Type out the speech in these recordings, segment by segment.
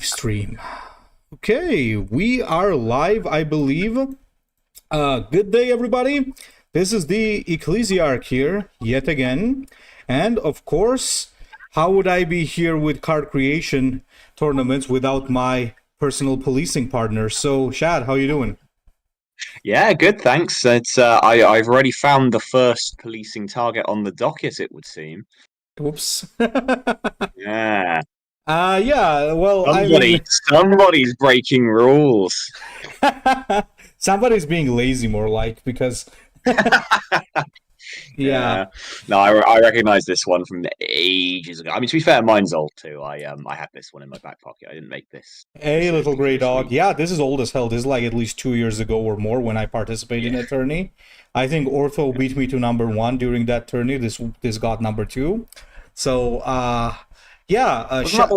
Stream. Okay, we are live, I believe. Good day, everybody. This is the Ecclesiarch here, yet again. And, of course, how would I be here with card creation tournaments without my personal policing partner? So, Shad, how you doing? Yeah, good, thanks. I've already found the first policing target on the docket, it would seem. Oops. Yeah. Yeah, well, I mean... Somebody's breaking rules. Somebody's being lazy, more like, because... Yeah. No, I recognize this one from ages ago. I mean, to be fair, mine's old too. I had this one in my back pocket. I didn't make this. Hey, little grey dog. Yeah, this is old as hell. This is like at least 2 years ago or more when I participated in a tourney. I think Ortho beat me to number 1 during that tourney. This got number 2. So, yeah. Wasn't that the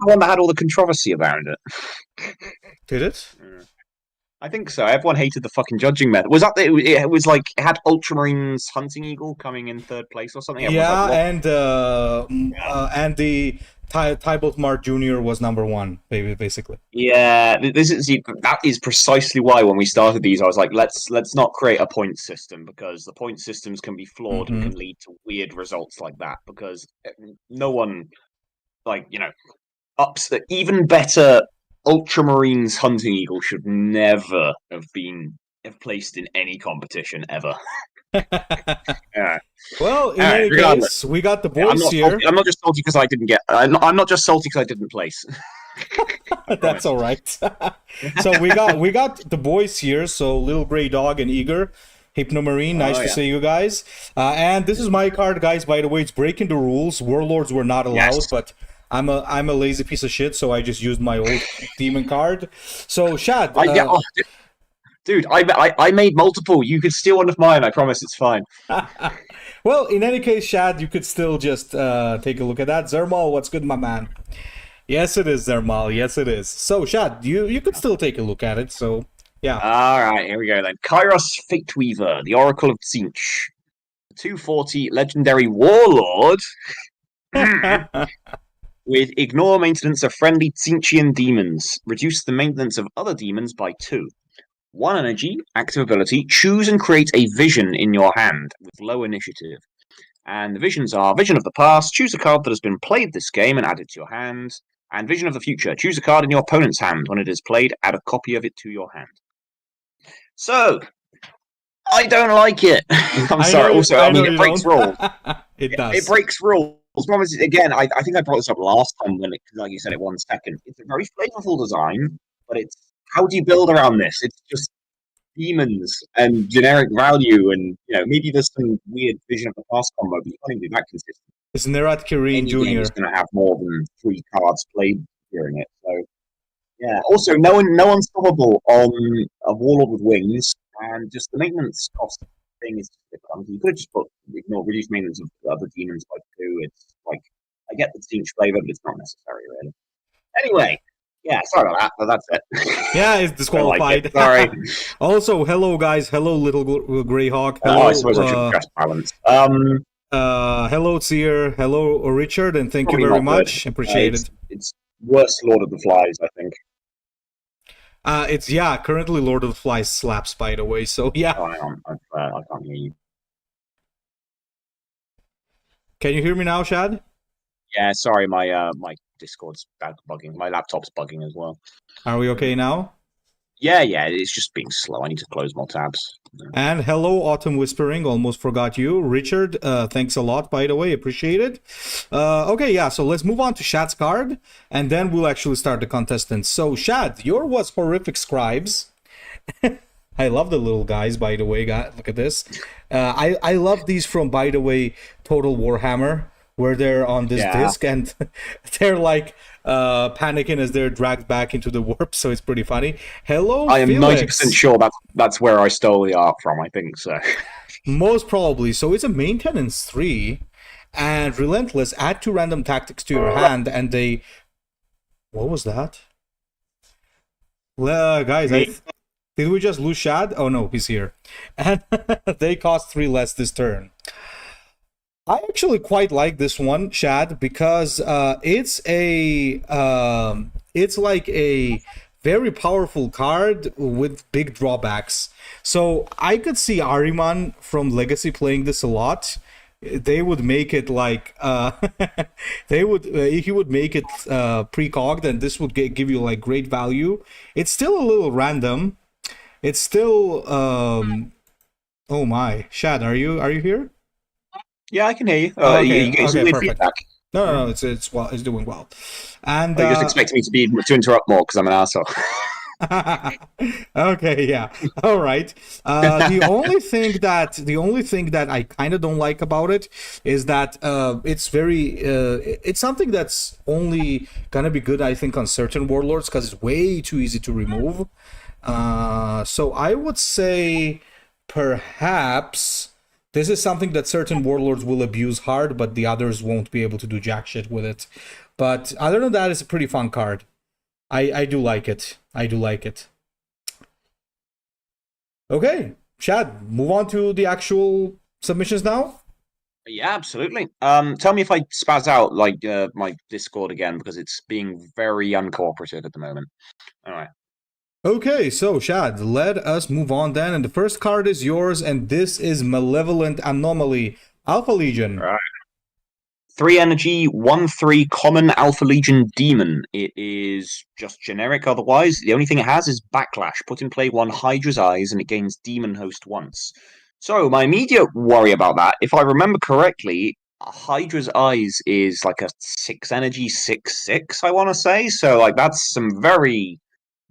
one that had all the controversy around it? Did it? I think so. Everyone hated the fucking judging method. Was that it was like it had Ultramarines Hunting Eagle coming in 3rd place or something? Yeah, and the Tybalt Mart Jr. was number 1, basically. Yeah, that is precisely why when we started these, I was like, let's not create a point system, because the point systems can be flawed and can lead to weird results like that. Because no one, even better. Ultramarines Hunting Eagle should never have placed in any competition ever. Yeah. Well, in any case, we got the boys here. I'm not just salty because I didn't get. I'm not just salty because I didn't place. That's all right. So we got the boys here. So Little Grey Dog and Eager, Hypnomarine. Nice to see you guys. And this is my card, guys. By the way, it's breaking the rules. Warlords were not allowed, but. I'm a lazy piece of shit, so I just used my old demon card. So, Shad... dude, I made multiple. You could steal one of mine, I promise it's fine. Well, in any case, Shad, you could still just take a look at that. Zermal, what's good, my man? Yes, it is, Zermal. Yes, it is. So, Shad, you could still take a look at it, so, yeah. Alright, here we go then. Kairos Fateweaver, the Oracle of Tzeentch. 240 Legendary Warlord. With ignore maintenance of friendly Tzeentchian demons. Reduce the maintenance of other demons by 2. 1 energy, active ability, choose and create a vision in your hand with low initiative. And the visions are Vision of the Past, choose a card that has been played this game and add it to your hand. And Vision of the Future, choose a card in your opponent's hand. When it is played, add a copy of it to your hand. So, I don't like it. I'm sorry. It breaks rules. It does. It breaks rules. Again, I think I brought this up last time when, like you said, it 1 second. It's a very flavorful design, but it's how do you build around this? It's just demons and generic value, and maybe there's some weird Vision of the Past combo, but you can't even do that consistent. Isn't there at Kirin Jr.? It's going to have more than 3 cards played during it. So yeah. Also, no unstoppable on a Warlord with wings, and just the maintenance cost thing is difficult. You could just reduce maintenance of other demons by 2. It's like I get the tzeentch flavor, but it's not necessary really. Anyway, yeah, sorry about that, but that's it. Yeah, it's disqualified. Sorry. Also, hello guys, hello Little Greyhawk. Hello, I suppose I should press balance. Hello Seer, hello Richard, and thank you very much. Appreciate it. It's worse Lord of the Flies, I think. It's currently Lord of the Flies slaps, by the way. So yeah. Oh, I can't hear you. Can you hear me now, Shad? Yeah, sorry, my Discord's bugging. My laptop's bugging as well. Are we okay now? Yeah, it's just being slow. I need to close more tabs. And hello, Autumn Whispering. Almost forgot you. Richard, thanks a lot, by the way. Appreciate it. Okay, yeah, so let's move on to Shad's card, and then we'll actually start the contestants. So, Shad, your was Horrific Scribes. I love the little guys, by the way. Look at this. I love these from, by the way, Total Warhammer, where they're on this disc, and they're like panicking as they're dragged back into the warp, so it's pretty funny. Hello, I am Felix. 90% sure that's where I stole the art from, I think so. Most probably. So it's a maintenance 3, and Relentless, add 2 random tactics to your hand, and they... What was that? Guys, did we just lose Shad? Oh no, he's here. And they cost 3 less this turn. I actually quite like this one, Shad, because it's like a very powerful card with big drawbacks. So I could see Ahriman from Legacy playing this a lot. They would make it like he would make it precogged, and this would give you like great value. It's still a little random. It's still oh my, Shad, are you here? Yeah, I can hear you. Oh, You get some weird perfect. feedback. No, it's well, it's doing well. And You just expect me to interrupt more because I'm an asshole. okay, yeah, all right. The only thing that I kind of don't like about it is that it's something that's only gonna be good, I think, on certain warlords because it's way too easy to remove. So I would say perhaps this is something that certain warlords will abuse hard, but the others won't be able to do jack shit with it. But other than that, it's a pretty fun card. I do like it. I do like it. Okay, Chad, move on to the actual submissions now. Yeah, absolutely. Tell me if I spaz out like my Discord again because it's being very uncooperative at the moment. All right. Okay, so Shad, let us move on then. And the first card is yours, and this is Malevolent Anomaly, Alpha Legion. All right. 3 energy, 1/3 common Alpha Legion demon. It is just generic otherwise. The only thing it has is backlash. Put in play 1 Hydra's Eyes and it gains demon host once. So my immediate worry about that, if I remember correctly, Hydra's Eyes is like a 6 energy, 6/6, I want to say. So like that's some very,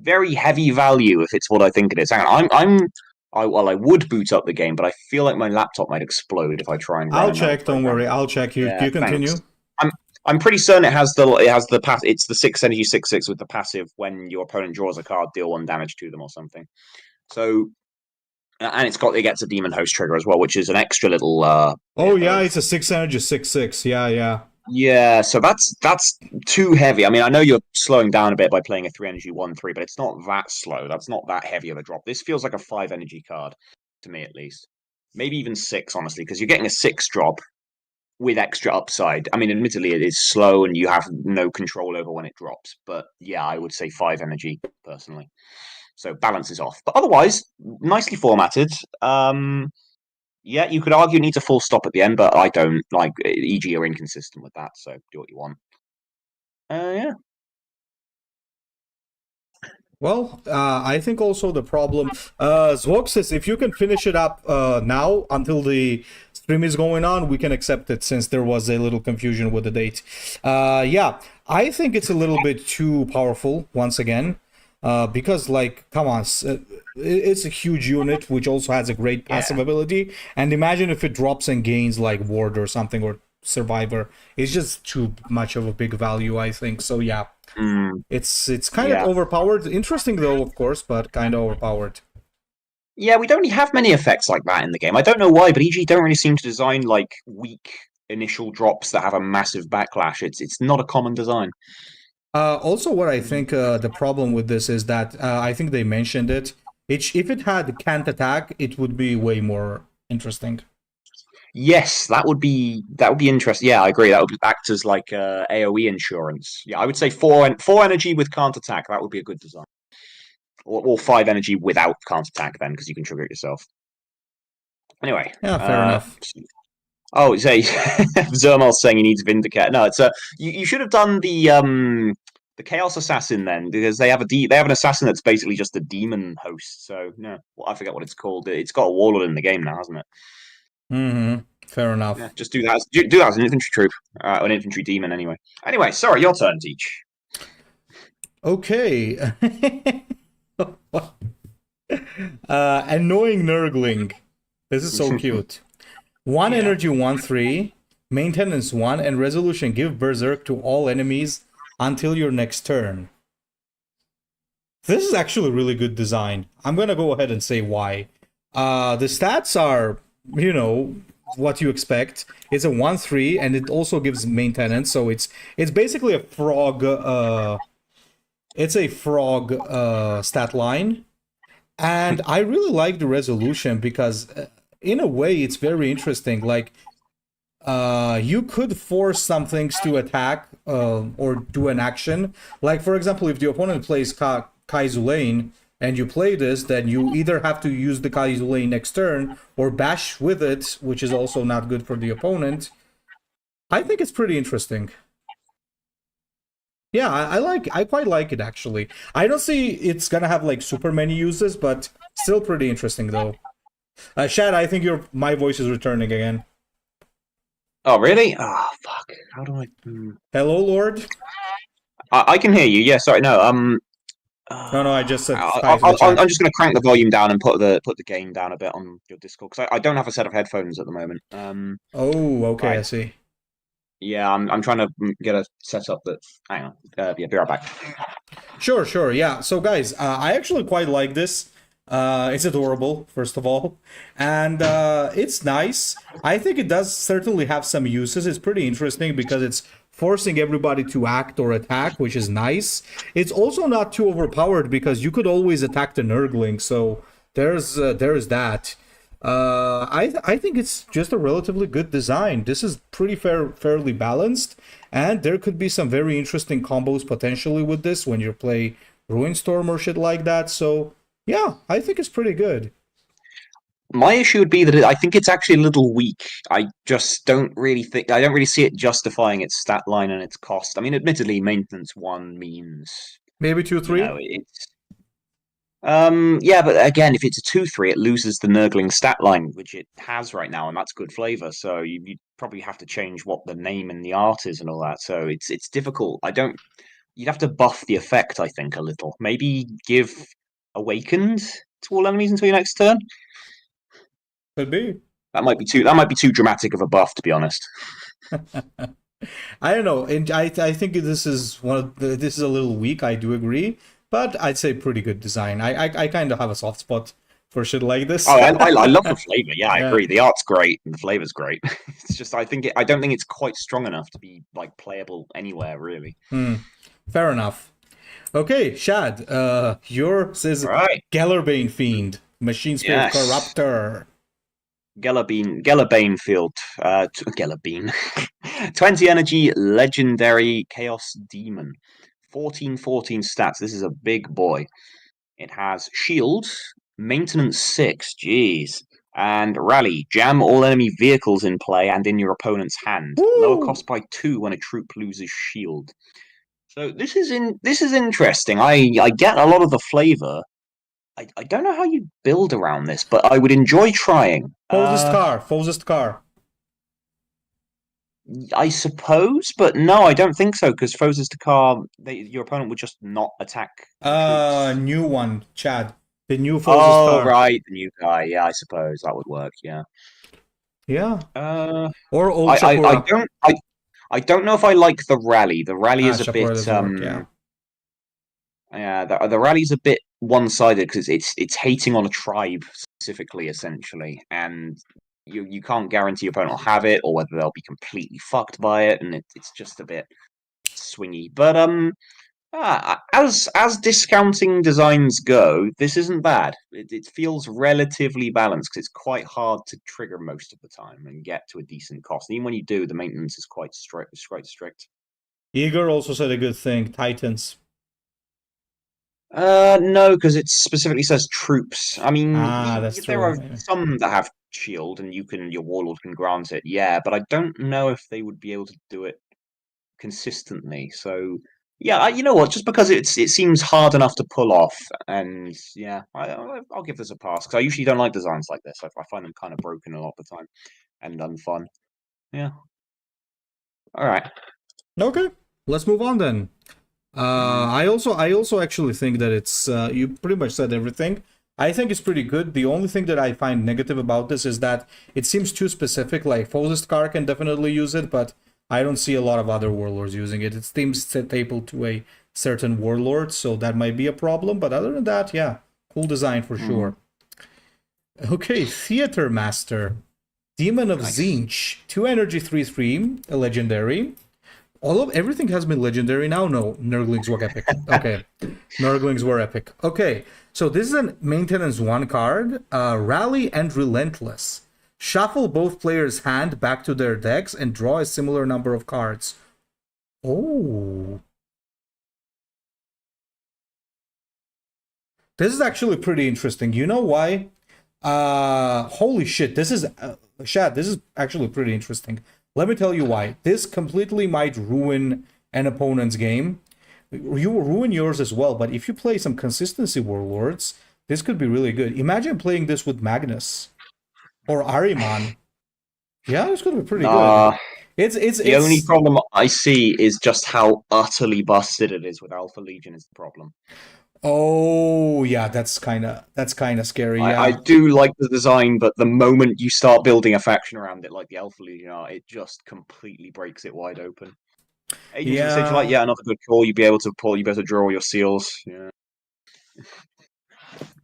very heavy value if it's what I think it is. Hang on, I would boot up the game, but I feel like my laptop might explode if I try and. I'll check. Don't worry. I'll check. You continue. Thanks. I'm pretty certain it has the pass. It's the 6 energy 6/6 with the passive. When your opponent draws a card, deal 1 damage to them or something. So, and it gets a demon host trigger as well, which is an extra little. Oh yeah, it's a 6 energy 6/6. Yeah. Yeah, so that's too heavy. I mean, I know you're slowing down a bit by playing a 3 energy 1/3, but it's not that slow. That's not that heavy of a drop. This feels like a 5 energy card to me, at least. Maybe even 6, honestly, because you're getting a 6 drop with extra upside. I mean, admittedly, it is slow and you have no control over when it drops. But yeah, I would say 5 energy personally. So balance is off. But otherwise, nicely formatted. Yeah, you could argue it needs a full stop at the end, but I don't. Like, EG are inconsistent with that, so do what you want. Yeah. Well, I think also the problem, Zvok says, if you can finish it up now until the stream is going on, we can accept it since there was a little confusion with the date. Yeah, I think it's a little bit too powerful once again. Because, like, come on, it's a huge unit which also has a great passive ability. And imagine if it drops and gains like Ward or something or Survivor. It's just too much of a big value, I think. So yeah, it's kind of overpowered. Interesting though, of course, but kind of overpowered. Yeah, we don't really have many effects like that in the game. I don't know why, but EG don't really seem to design like weak initial drops that have a massive backlash. It's not a common design. Also, what I think the problem with this is that I think they mentioned it. If it had can't attack, it would be way more interesting. Yes, that would be interesting. Yeah, I agree. That would act as like AOE insurance. Yeah, I would say 4 energy with can't attack. That would be a good design. Or 5 energy without can't attack then, because you can trigger it yourself. Anyway. Yeah, fair enough. Oh, say Zermal's saying he needs Vindicate. No, it's you should have done the Chaos Assassin then, because they have an assassin that's basically just a demon host. So no, I forget what it's called. It's got a warlord in the game now, hasn't it? Fair enough. Yeah, just do that. Do that as an infantry troop, an infantry demon anyway. Anyway, sorry, your turn, Teach. Okay. Annoying Nurgling. This is so cute. 1 energy 1/3, maintenance 1, and resolution. Give berserk to all enemies until your next turn. This is actually a really good design. I'm gonna go ahead and say why. The stats are, what you expect. It's a 1/3, and it also gives maintenance, so it's basically a frog. It's a frog stat line, and I really like the resolution because, in a way, it's very interesting. Like, you could force some things to attack or do an action. Like, for example, if the opponent plays Kaizulain and you play this, then you either have to use the Kaizulain next turn or bash with it, which is also not good for the opponent. I think it's pretty interesting. Yeah, I quite like it, actually. I don't see it's gonna have like super many uses, but still pretty interesting though. Shad, I think my voice is returning again. Oh, really? Oh, fuck. How do I... Hello, Lord? I can hear you. Yeah, sorry. No, No, I just said hi to the I'm chat. just going to crank the volume down and put the gain down a bit on your Discord, because I don't have a set of headphones at the moment. Oh, okay, right. I see. Yeah, I'm trying to get a setup that... Hang on. Yeah, be right back. Sure, yeah. So, guys, I actually quite like this. It's adorable, first of all, and it's nice. I think it does certainly have some uses. It's pretty interesting because it's forcing everybody to act or attack, which is nice. It's also not too overpowered because you could always attack the Nurgling, so there's that. I think it's just a relatively good design. This is pretty fairly balanced, and there could be some very interesting combos potentially with this when you play Ruinstorm or shit like that. So yeah, I think it's pretty good. My issue would be that I think it's actually a little weak. I just don't really see it justifying its stat line and its cost. I mean, admittedly, maintenance 1 means, Maybe 2-3. it's yeah, but again, if it's a 2/3, it loses the Nurgling stat line, which it has right now, and that's good flavor. So you probably have to change what the name and the art is and all that. So it's difficult. You'd have to buff the effect, I think, a little. Maybe give Awakened to all enemies until your next turn. Could be. That might be too dramatic of a buff, to be honest. I don't know, and I think this is this is a little weak. I do agree, but I'd say pretty good design. I kind of have a soft spot for shit like this. Oh, I love the flavor. Yeah, I Yeah. agree. The art's great and the flavor's great. It's just I don't think it's quite strong enough to be like playable anywhere really. Fair enough. Okay, Shad, yours is Right. Gellarbane Fiend, Machine Spirit Yes. Corruptor. Gellarbane field. Gellarbane. 20 energy, legendary chaos demon. 14/14 stats. This is a big boy. It has shield, maintenance 6, jeez, and rally. Jam all enemy vehicles in play and in your opponent's hand. Woo! Lower cost by 2 when a troop loses shield. So this is interesting. I get a lot of the flavor. I don't know how you build around this, but I would enjoy trying. Fozist car. I suppose, but no, I don't think so, because Fozis to car, your opponent would just not attack. New one, Chad. The new Fozist Oh, car. right, the new guy. Yeah, I suppose that would work. Yeah. Yeah. Or old I don't know if I like the rally. The rally is a bit yeah. Yeah, the rally's a bit one-sided because it's hating on a tribe specifically, essentially, and you can't guarantee your opponent will have it or whether they'll be completely fucked by it, and it's just a bit swingy. But as discounting designs go, this isn't bad. It feels relatively balanced because it's quite hard to trigger most of the time and get to a decent cost. And even when you do, the maintenance is quite strict. Igor also said a good thing. Titans. No, because it specifically says troops. I mean, there are some that have shield, and your warlord can grant it. Yeah, but I don't know if they would be able to do it consistently. So yeah, you know what? Just because it seems hard enough to pull off, and yeah, I'll give this a pass because I usually don't like designs like this. I find them kind of broken a lot of the time and unfun. Yeah. All right. Okay, let's move on then. I also actually think that it's you pretty much said everything. I think it's pretty good. The only thing that I find negative about this is that it seems too specific. Like Fozist car can definitely use it, but I don't see a lot of other warlords using it. It seems stapled to a certain warlord, so that might be a problem. But other than that, yeah, cool design for sure. Okay, Theater Master, Demon of Tzeentch, 2 energy, 3/3, a legendary. Everything has been legendary now. No, Nurglings were epic. Okay, Nurglings were epic. Okay, so this is a maintenance 1 card, Rally and Relentless. Shuffle both players' hand back to their decks and draw a similar number of cards. Oh. This is actually pretty interesting. You know why? Holy shit, this is... Shad, this is actually pretty interesting. Let me tell you why. This completely might ruin an opponent's game. You will ruin yours as well, but if you play some consistency warlords, this could be really good. Imagine playing this with Magnus or Ahriman. Yeah, this could be pretty good. It's the only problem I see is just how utterly busted it is with Alpha Legion is the problem. Oh yeah, that's kind of scary. Yeah, I do like the design, but the moment you start building a faction around it, like the Alpha Legion are, it just completely breaks it wide open. Agents of the Sigilite, yeah, another good call. You'd be able to pull, you better draw your seals. Yeah.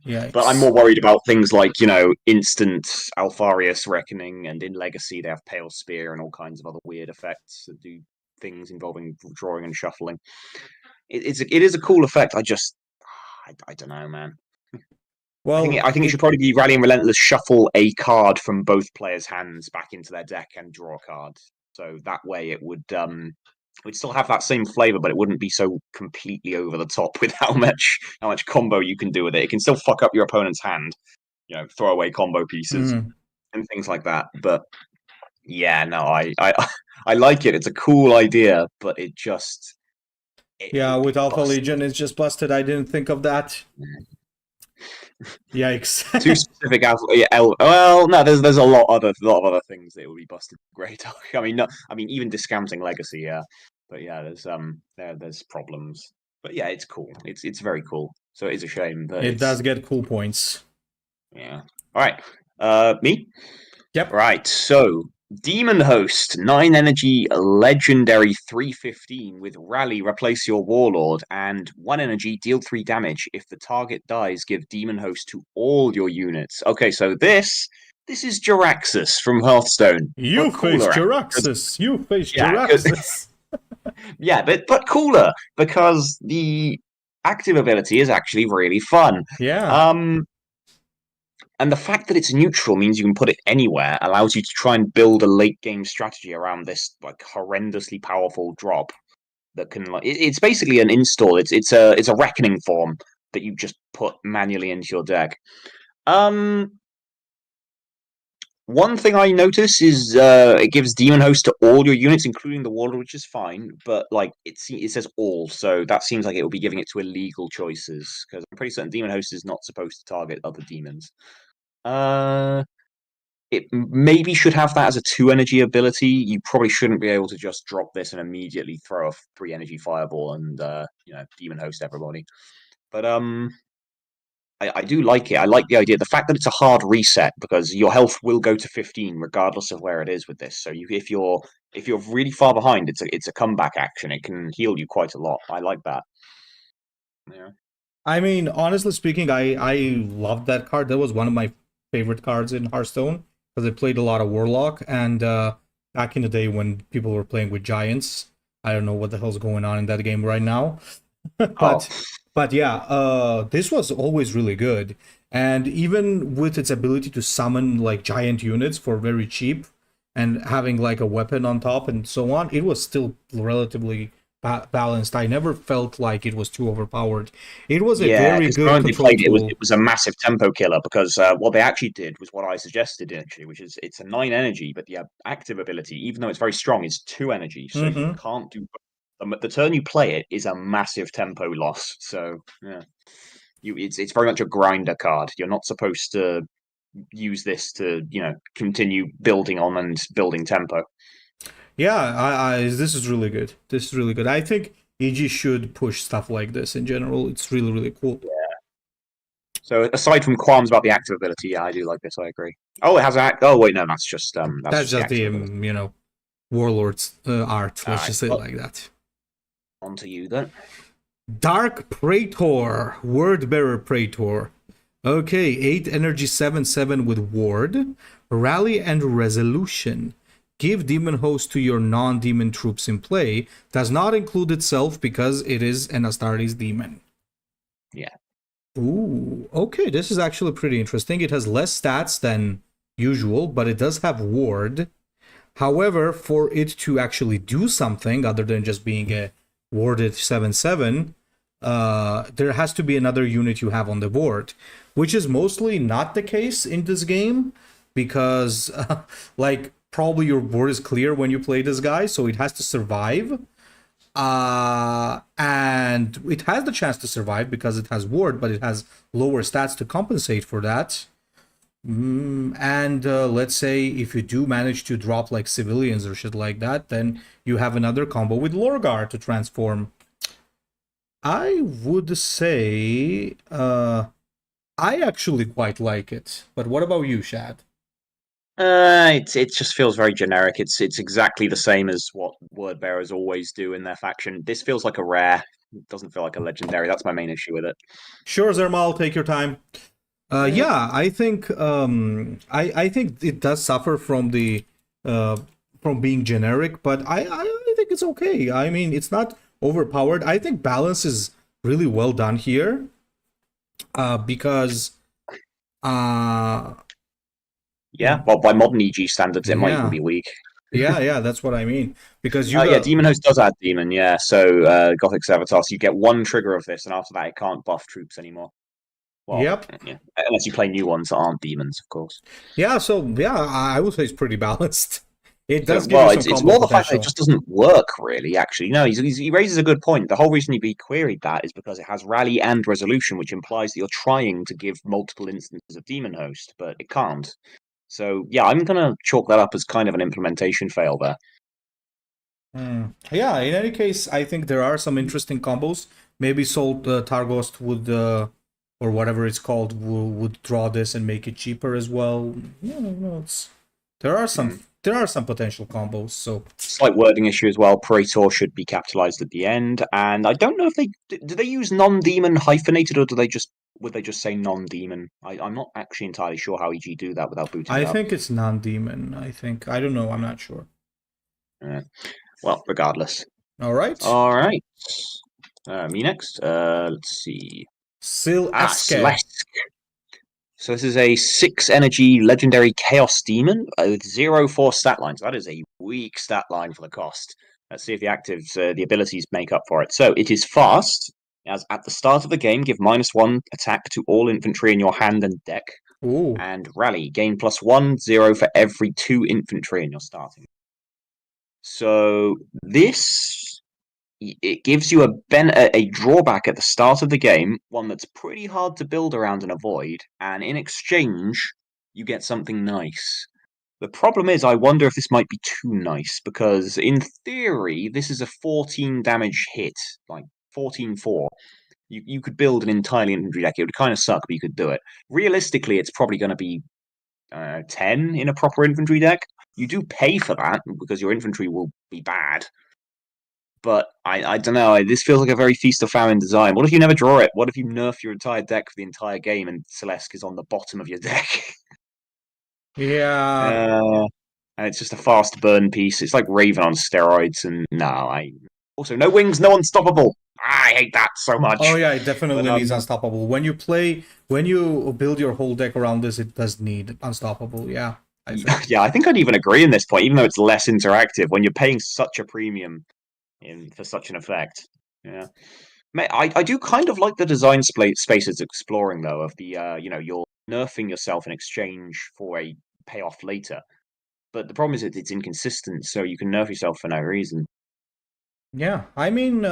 Yeah, but I'm more worried about things like, instant Alfarius Reckoning, and in Legacy they have Pale Spear and all kinds of other weird effects that do things involving drawing and shuffling. It is a cool effect. I don't know, man. Well, I think it should probably be Rally and Relentless. Shuffle a card from both players' hands back into their deck and draw a card. So that way it would still have that same flavor, but it wouldn't be so completely over the top with how much combo you can do with it. It can still fuck up your opponent's hand, throw away combo pieces and things like that. But yeah, no, I like it. It's a cool idea, but it just with Alpha Legion, it's just busted. I didn't think of that. Yikes! Too specific. Well, no. There's a lot of other things that would be busted great. I mean, even discounting Legacy, yeah. But yeah, there's problems. But yeah, it's cool. It's very cool. So it is a shame that it does get cool points. Yeah. All right. Me. Yep. Right. So Demon Host, 9 energy, legendary 3/15 with Rally, replace your Warlord, and 1 energy, deal 3 damage. If the target dies, give Demon Host to all your units. Okay, so this is Jaraxxus from Hearthstone. You face Jaraxxus. You face Jaraxxus. Yeah, but cooler, because the active ability is actually really fun. Yeah. And the fact that it's neutral means you can put it anywhere, allows you to try and build a late game strategy around this like horrendously powerful drop that can it's basically an install. It's a reckoning form that you just put manually into your deck. One thing I notice is it gives Demon Host to all your units, including the Warlord, which is fine, but like it says all, so that seems like it will be giving it to illegal choices, because I'm pretty certain Demon Host is not supposed to target other demons. It maybe should have that as a 2 energy ability. You probably shouldn't be able to just drop this and immediately throw a 3 energy fireball and Demon Host everybody. But I do like it. I like the idea. The fact that it's a hard reset, because your health will go to 15 regardless of where it is with this. So if you're really far behind, it's a comeback action. It can heal you quite a lot. I like that. Yeah. I mean, honestly speaking, I loved that card. That was one of my favorite cards in Hearthstone, because I played a lot of Warlock, and back in the day when people were playing with Giants, I don't know what the hell's going on in that game right now. But yeah, this was always really good. And even with its ability to summon like giant units for very cheap and having like a weapon on top and so on, it was still relatively balanced. I never felt like it was too overpowered. It was a very good control tool. It was a massive tempo killer, because what they actually did was what I suggested, actually, which is it's a 9 energy, but the active ability, even though it's very strong, is 2 energy. So you can't do the turn you play it is a massive tempo loss. So yeah, it's very much a grinder card. You're not supposed to use this to continue building on and building tempo. Yeah, this is really good. This is really good. I think EG should push stuff like this in general. It's really, really cool. Yeah. So aside from qualms about the active ability, yeah, I do like this. I agree. Oh, it has oh wait, no, that's just that's just the Warlord's art. Let's just say it like that. On to you then. Dark Praetor, Wordbearer Praetor. Okay, 8 energy, 7/7 with Ward, Rally and Resolution. Give Demon Host to your non-demon troops in play. Does not include itself because it is an Astartes demon. Yeah. Ooh, okay, this is actually pretty interesting. It has less stats than usual, but it does have ward. However, for it to actually do something other than just being a warded 7/7, there has to be another unit you have on the board, which is mostly not the case in this game because, like, probably your board is clear when you play this guy, so it has to survive. And it has the chance to survive because it has ward, but it has lower stats to compensate for that. And let's say if you do manage to drop like civilians or shit like that, then you have another combo with Lorgar to transform. I would say I actually quite like it. But what about you, Shad? It just feels very generic. It's exactly the same as what word bearers always do in their faction. This feels like a rare. It doesn't feel like a legendary. That's my main issue with it. Sure, Zermal, take your time. Yeah, I think I think it does suffer from the from being generic, but I think it's okay. I mean, it's not overpowered. I think balance is really well done here, because Yeah, well, by modern EG standards, it might even be weak. yeah, that's what I mean. Because you yeah, Demon Host does add Demon, yeah. So Gothic Savitas, you get one trigger of this, and after that, it can't buff troops anymore. Well, Yep. Yeah, unless you play new ones that aren't demons, of course. Yeah, so yeah, I would say it's pretty balanced. It does give well, you some it's combo more the fact potential. that it just doesn't work, really, actually. No, he raises a good point. The whole reason he queried that is because it has Rally and Resolution, which implies that you're trying to give multiple instances of Demon Host, but it can't. So, yeah, I'm going to chalk that up as kind of an implementation fail there. Yeah, in any case, I think there are some interesting combos. Maybe Soul Targost would, or whatever it's called, would draw this and make it cheaper as well. Yeah, no, there are some potential combos. So slight wording issue as well. Praetor should be capitalized at the end, and I don't know if do they use non-demon hyphenated, or would they just say non-demon? I'm not actually entirely sure how EG do that without booting it up. I think it's non-demon. I don't know. I'm not sure. Well, regardless. All right. Me next. Let's see. Syll'esske. So this is a 6 energy legendary chaos demon with 0/4 stat line. So that is a weak stat line for the cost. Let's see if the actives, the abilities make up for it. So it is fast. As at the start of the game, give -1 attack to all infantry in your hand and deck. Ooh. And rally, gain +1/0 for every 2 infantry in your starting. So this, it gives you a drawback at the start of the game, one that's pretty hard to build around and avoid, and in exchange, you get something nice. The problem is, I wonder if this might be too nice, because in theory, this is a 14 damage hit, like 14-4. You could build an entirely infantry deck. It would kind of suck, but you could do it. Realistically, it's probably going to be 10 in a proper infantry deck. You do pay for that because your infantry will be bad. But I don't know. This feels like a very feast or famine design. What if you never draw it? What if you nerf your entire deck for the entire game and Syll'esske is on the bottom of your deck? Yeah. And it's just a fast burn piece. It's like Raven on steroids. And also no wings, no unstoppable. I hate that so much. Oh yeah, it definitely needs unstoppable. When you build your whole deck around this, it does need unstoppable. Yeah. I think I'd even agree in this point, even though it's less interactive. When you're paying such a premium for such an effect, yeah. I do kind of like the design space it's exploring, though, of the you're nerfing yourself in exchange for a payoff later. But the problem is that it's inconsistent, so you can nerf yourself for no reason. Yeah, I mean,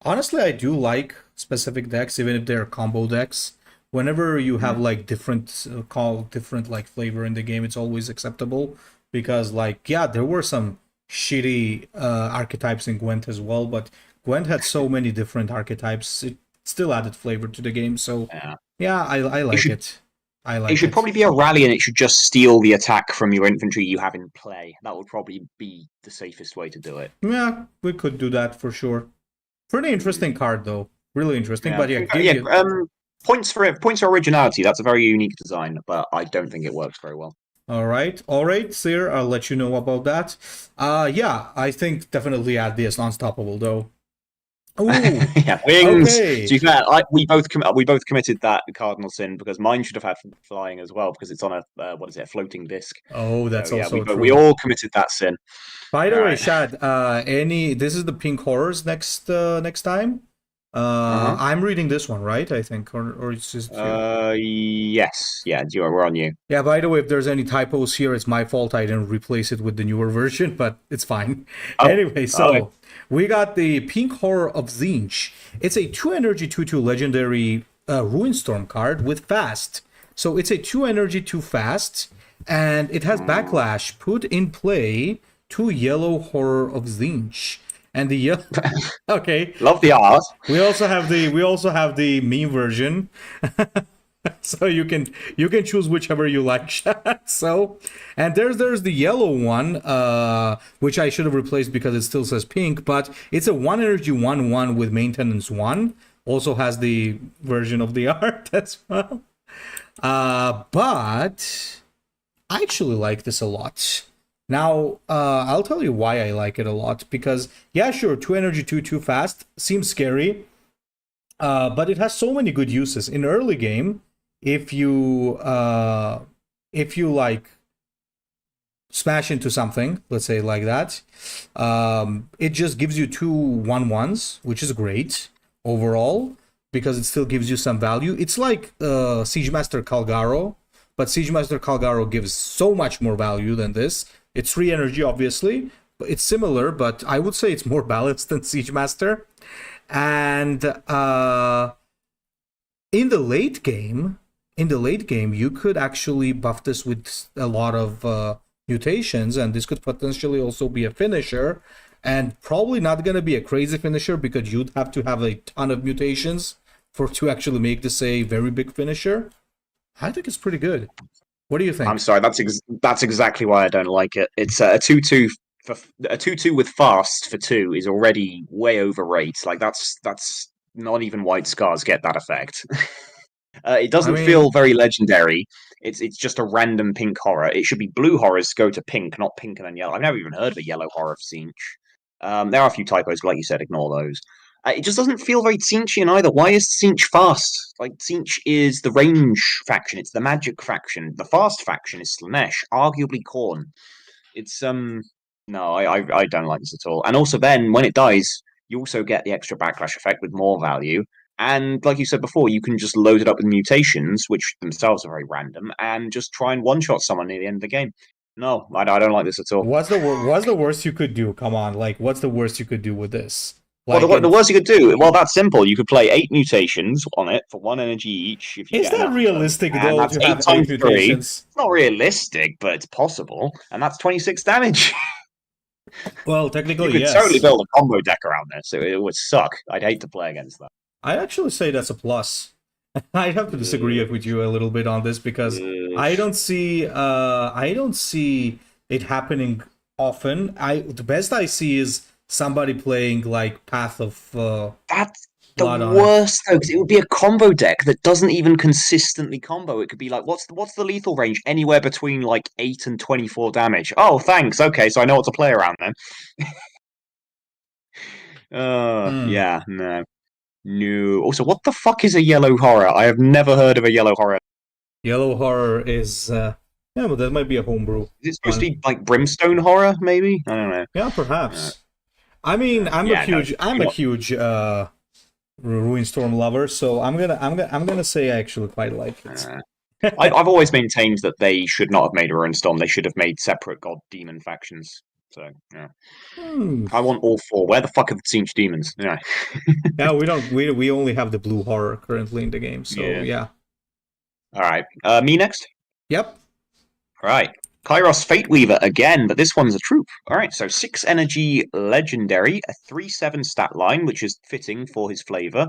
honestly, I do like specific decks, even if they're combo decks. Whenever you have like different like flavor in the game, it's always acceptable because there were some shitty archetypes in Gwent as well, but Gwent had so many different archetypes, it still added flavor to the game. So yeah, I like it. It should probably be a rally, and it should just steal the attack from your infantry you have in play. That would probably be the safest way to do it. Yeah, we could do that for sure. Pretty interesting card, though. Really interesting. Yeah. But yeah, points for originality. That's a very unique design, but I don't think it works very well. All right, Sir. I'll let you know about that. Yeah, I think definitely add this unstoppable though. Ooh, Yeah, wings. To okay. be fair, we both committed that cardinal sin because mine should have had flying as well because it's on a what is it, a floating disc. Oh, So that's yeah, also we true. all committed that sin. By All the way, right. Shad, this is the Pink Horrors next time. Uh-huh. I'm reading this one, right? I think, or it's just you. Yes. Yeah, we're on you. Yeah, by the way, if there's any typos here, it's my fault. I didn't replace it with the newer version, but it's fine. Oh, Anyway, okay. so we got the Pink Horror of tzeentch. It's a 2 energy 2/2 legendary Ruinstorm card with fast. So it's a 2 energy 2 fast, and it has backlash. Put in play 2 yellow Horror of tzeentch. And the yellow. Okay. Love the art. We also have the meme version. So you can choose whichever you like. So, and there's the yellow one, which I should have replaced because it still says pink, but it's a 1 energy 1/1 with maintenance 1. Also has the version of the art as well. But I actually like this a lot. Now, I'll tell you why I like it a lot. Because yeah, sure, 2 energy 2/2 fast seems scary, but it has so many good uses in early game. If you like smash into something, let's say like that, it just gives you 2/1/1s, which is great overall because it still gives you some value. It's like Siege Master Calgaro, but Siege Master Calgaro gives so much more value than this. It's 3 energy, obviously, but it's similar, but I would say it's more balanced than Siege Master. And in the late game, you could actually buff this with a lot of mutations, and this could potentially also be a finisher, and probably not going to be a crazy finisher because you'd have to have a ton of mutations to actually make this a very big finisher. I think it's pretty good. What do you I'm think? sorry. That's exactly why I don't like it. It's a 2/2 for a 2/2 with fast for 2 is already way overrated. Like that's not even white scars get that effect. It I doesn't feel mean, very legendary. It's just a random pink horror. It should be blue horrors go to pink, not pink and then yellow. I've never even heard of a yellow horror of tzeentch. There are a few typos, but like you said, ignore those. It just doesn't feel very tzeentchian either. Why is tzeentch fast? Like tzeentch is the range faction. It's the magic faction. The fast faction is Slaanesh, arguably Khorne. It's no, I don't like this at all. And also then when it dies, you also get the extra backlash effect with more value. And like you said before, you can just load it up with mutations, which themselves are very random, and just try and one-shot someone near the end of the game. No, I don't like this at all. what's the worst you could do? Come on, like what's the worst you could do with this? Well, Like, the and worst you could do, well, that's simple. You could play 8 mutations on it for 1 energy each if you is get that enough of them. realistic And though that's to 8 have eight times 3. mutations? It's not realistic, but it's possible. And that's 26 damage. Well, You technically, could totally yes. build a combo deck around this. It would suck. I'd hate to play against that. I actually say that's a plus. I have to disagree with you a little bit on this because Uh, I don't see it happening often. The best I see is somebody playing like Path of that's the Blood on it. worst though, because it would be a combo deck that doesn't even consistently combo. It could be like, what's the lethal range? Anywhere between like 8 and 24 damage. Oh, thanks. Okay, so I know what to play around then. Hmm. Yeah, no. No. Also, what the fuck is a yellow horror? I have never heard of a yellow horror. Yellow Horror is yeah, but that might be a homebrew Is it supposed to one. be like brimstone horror? Maybe I don't know. Yeah, perhaps. I mean, I'm a Yeah, no. huge I'm a huge Ruinstorm lover, so I'm gonna say I actually quite like it. Uh, I've always maintained that they should not have made a Ruinstorm. They should have made separate god demon factions. So yeah, Hmm. I want all 4. Where the fuck are the Tzeentch demons? Yeah, Yeah, we don't we only have the blue horror currently in the game, so yeah. yeah. All right, me next. Yep. All right. Kairos fateweaver again, but this one's a troop. All right, so 6 energy legendary, a 3/7 stat line, which is fitting for his flavor.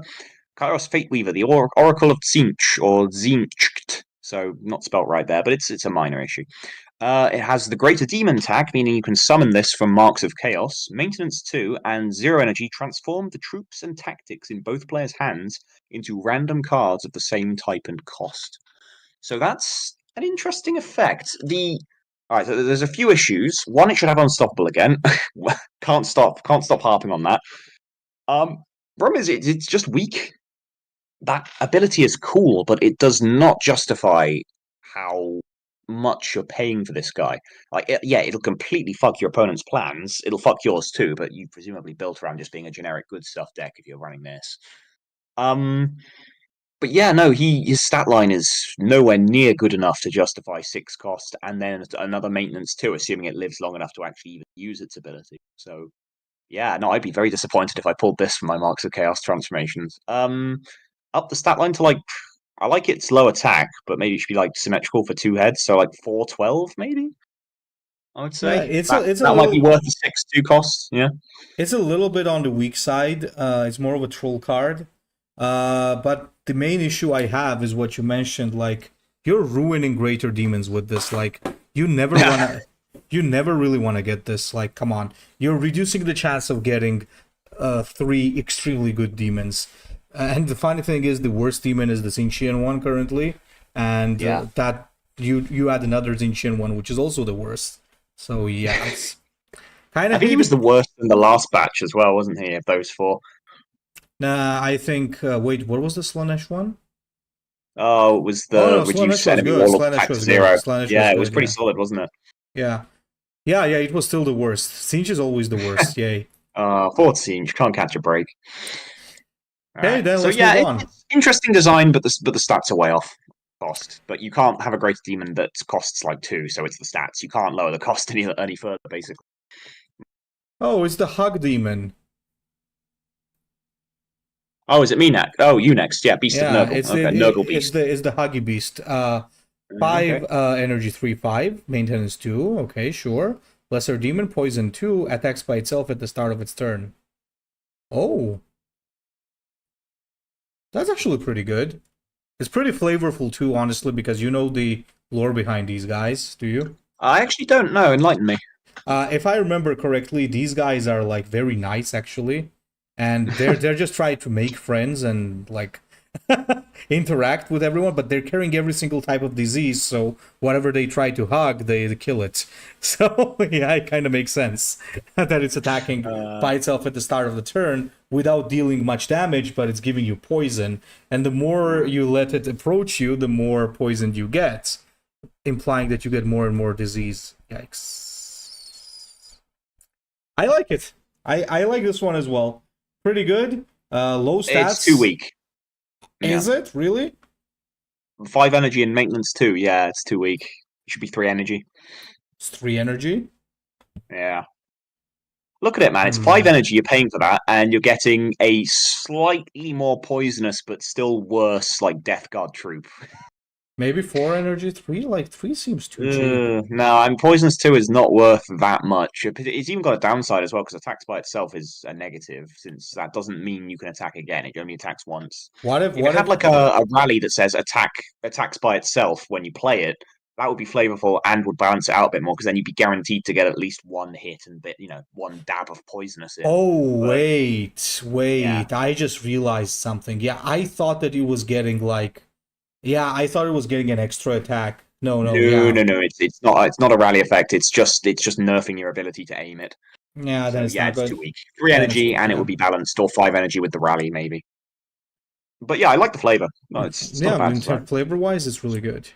Kairos fateweaver, the Oracle of tzeentch, or tzeentch. So not spelt right there, but it's a minor issue. It has the greater demon tag, meaning you can summon this from Marks of Chaos, maintenance 2, and 0 energy transform the troops and tactics in both players' hands into random cards of the same type and cost. So that's an interesting effect. All right, so there's a few issues. One, it should have unstoppable again. Can't stop harping on that. Um, Problem is, it's just weak. That ability is cool, but it does not justify how much you're paying for this guy. Like, yeah, it'll completely fuck your opponent's plans. It'll fuck yours too, but you presumably built around just being a generic good stuff deck if you're running this. But yeah, no, his stat line is nowhere near good enough to justify 6 cost, and then another maintenance too, assuming it lives long enough to actually even use its ability. So yeah, no, I'd be very disappointed if I pulled this from my Marks of Chaos transformations. Up the stat line to like, I like its low attack, but maybe it should be like symmetrical for 2 heads, so like 412 maybe. I would Yeah, say it's that a that might be little worth the 6-2 cost. Yeah, it's a little bit on the weak side. It's more of a troll card. But the main issue I have is what you mentioned. Like, you're ruining greater demons with this. Like, you never wanna, you never really want to get this. Like, come on, you're reducing the chance of getting 3 extremely good demons. And the funny thing is, the worst demon is the Tzeentchian one currently, and that you add another Tzeentchian one, which is also the worst. So yeah, it's kind I of. think he was the worst in the last batch as well, wasn't he? Of those 4. Nah, I think. Wait, what was the Slanesh one? Oh, it was Oh the no, reduced Slanesh was enemy good. wall of Slanesh attack to was good. 0. Slanesh Yeah, was it was good. pretty Yeah, solid, wasn't it? yeah, yeah, yeah. It was still the worst. Tzeentch is always the worst. Yay. Fourth Siege can't catch a break. All Okay, right, then so let's move yeah, on. it's interesting design, but the stats are way off cost. But you can't have a greater demon that costs like 2, so it's the stats. You can't lower the cost any further, basically. Oh, it's the Hug Demon. Oh, is it me next? Oh, you next. Yeah, Beast of Yeah, Nurgle. Okay, Nurgle it's Beast. the Huggy Beast. Okay. 5 energy 3/5, maintenance 2. Okay, sure. Lesser Demon, poison 2, attacks by itself at the start of its turn. Oh, that's actually pretty good. It's pretty flavorful too, honestly, because you know the lore behind these guys, do you? I actually don't know. Enlighten me. If I remember correctly, these guys are like very nice actually, and they're just trying to make friends and like interact with everyone, but they're carrying every single type of disease, so whatever they try to hug, they kill it. So yeah, it kind of makes sense that it's attacking by itself at the start of the turn without dealing much damage, but it's giving you poison, and the more you let it approach you, the more poisoned you get, implying that you get more and more disease. Yikes. I like it. I like this one as well. Pretty good. Low stats. It's too weak. Is it really? 5 energy and maintenance 2. Yeah, it's too weak. It should be 3 energy. It's 3 energy. Yeah. Look at it, man. It's 5 energy. You're paying for that, and you're getting a slightly more poisonous but still worse, like Death Guard troop. Maybe 4 energy. 3, like 3 seems too cheap. No, and poisonous 2 is not worth that much. It's even got a downside as well, because attacks by itself is a negative, since that doesn't mean you can attack again. It only attacks once. What If it had like a rally that says attacks by itself when you play it, that would be flavorful and would balance it out a bit more, because then you'd be guaranteed to get at least 1 hit and one dab of poisonous in. Oh, But, wait. yeah. I just realized something. Yeah, I thought that it was getting like... Yeah, I thought it was getting an extra attack. No, yeah. No. It's not a rally effect. It's just nerfing your ability to aim it. Yeah, then So it's yeah, not it's good. too weak. 3 energy and it would be balanced, or 5 energy with the rally maybe. But yeah, I like the flavor. No, it's not bad. Flavor-wise, it's really good.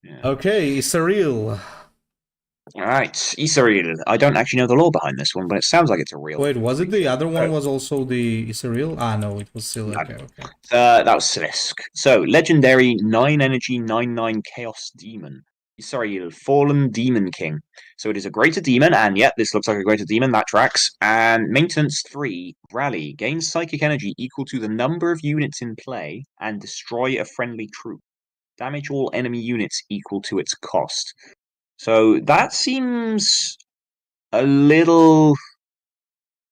Yeah. Okay, Yssarile. All right, Yssarile. I don't actually know the lore behind this one, but it sounds like it's a real. Wait, was it the other one? Was also the Yssarile? Ah, no, it was Syll'esske. Okay. That was Syll'esske. So legendary 9 energy 9/9 chaos demon. Yssarile, fallen demon king. So it is a greater demon, and yet this looks like a greater demon. That tracks. And maintenance 3, rally, gains psychic energy equal to the number of units in play, and destroy a friendly troop. Damage all enemy units equal to its cost. So that seems a little.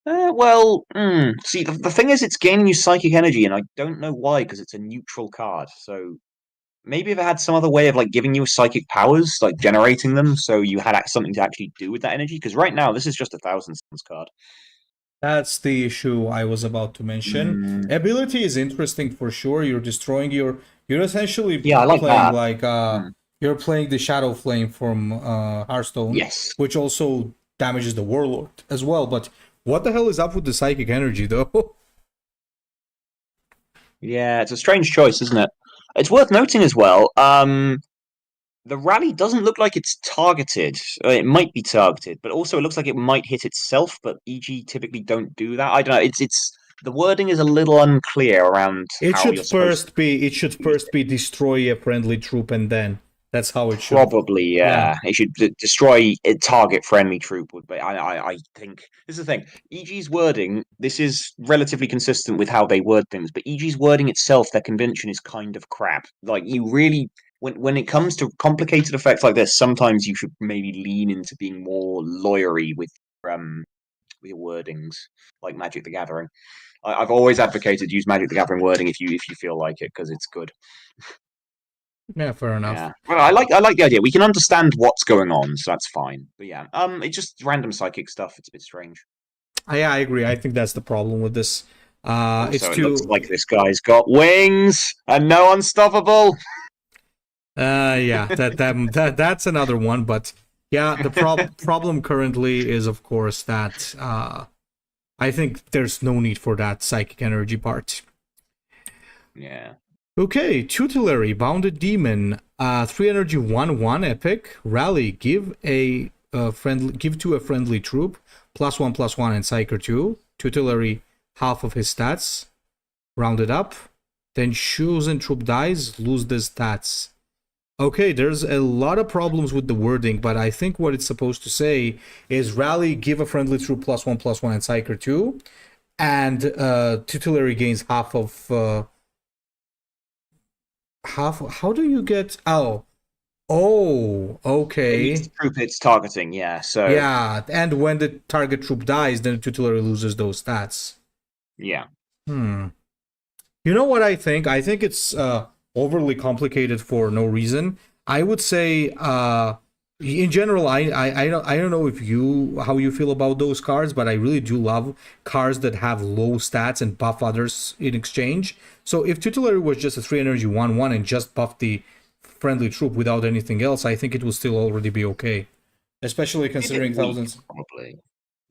See, the thing is, it's gaining you psychic energy, and I don't know why, because it's a neutral card. So maybe if it had some other way of like giving you psychic powers, like generating them, so you had something to actually do with that energy. Because right now, this is just a 1,000 suns card. That's the issue I was about to mention. Ability is interesting for sure. You're destroying you're essentially I playing that. You're playing the Shadow Flame from Hearthstone, Yes. which also damages the Warlord as well. But what the hell is up with the psychic energy though? Yeah, it's a strange choice, isn't it? It's worth noting as well. The rally doesn't look like it's targeted. It might be targeted, but also it looks like it might hit itself. But EG typically don't do that. I don't know. It's the wording is a little unclear around how you're supposed to It should use first it. be destroy a friendly troop, and then that's how it should. Probably, Yeah. yeah. It should destroy a target-friendly troop. Would be. I think this is the thing. EG's wording. This is relatively consistent with how they word things, but EG's wording itself, their convention is kind of crap. Like you really, when it comes to complicated effects like this, sometimes you should maybe lean into being more lawyery with your wordings, like Magic the Gathering. I've always advocated use Magic the Gathering wording if you feel like it because it's good. Yeah, fair enough. Yeah, well, I like the idea. We can understand what's going on, so that's fine. But yeah, it's just random psychic stuff. It's a bit strange. Yeah, I agree. I think that's the problem with this. It's Also, it looks too. like this guy's got wings and no unstoppable. Yeah, that's another one. But yeah, the problem currently is, of course, that I think there's no need for that psychic energy part. Yeah. Okay, Tutelary, Bounded Demon, 3 energy 1/1 epic, rally, give to a friendly troop, +1/+1 and Psyker 2. Tutelary, half of his stats, rounded up. Then chosen troop dies, lose the stats. Okay, there's a lot of problems with the wording, but I think what it's supposed to say is rally, give a friendly troop +1/+1 and Psyker 2, and Tutelary gains half of. How do you get It means okay. the troop it's targeting, yeah. So Yeah, and when the target troop dies, then the tutelary loses those stats. yeah. You know what I think? I think it's overly complicated for no reason. I would say in general, I don't know if how you feel about those cards, but I really do love cards that have low stats and buff others in exchange. So if Tutelary was just a 3 energy 1/1 and just buffed the friendly troop without anything else, I think it would still already be okay. Especially Give it considering weak, thousands. probably.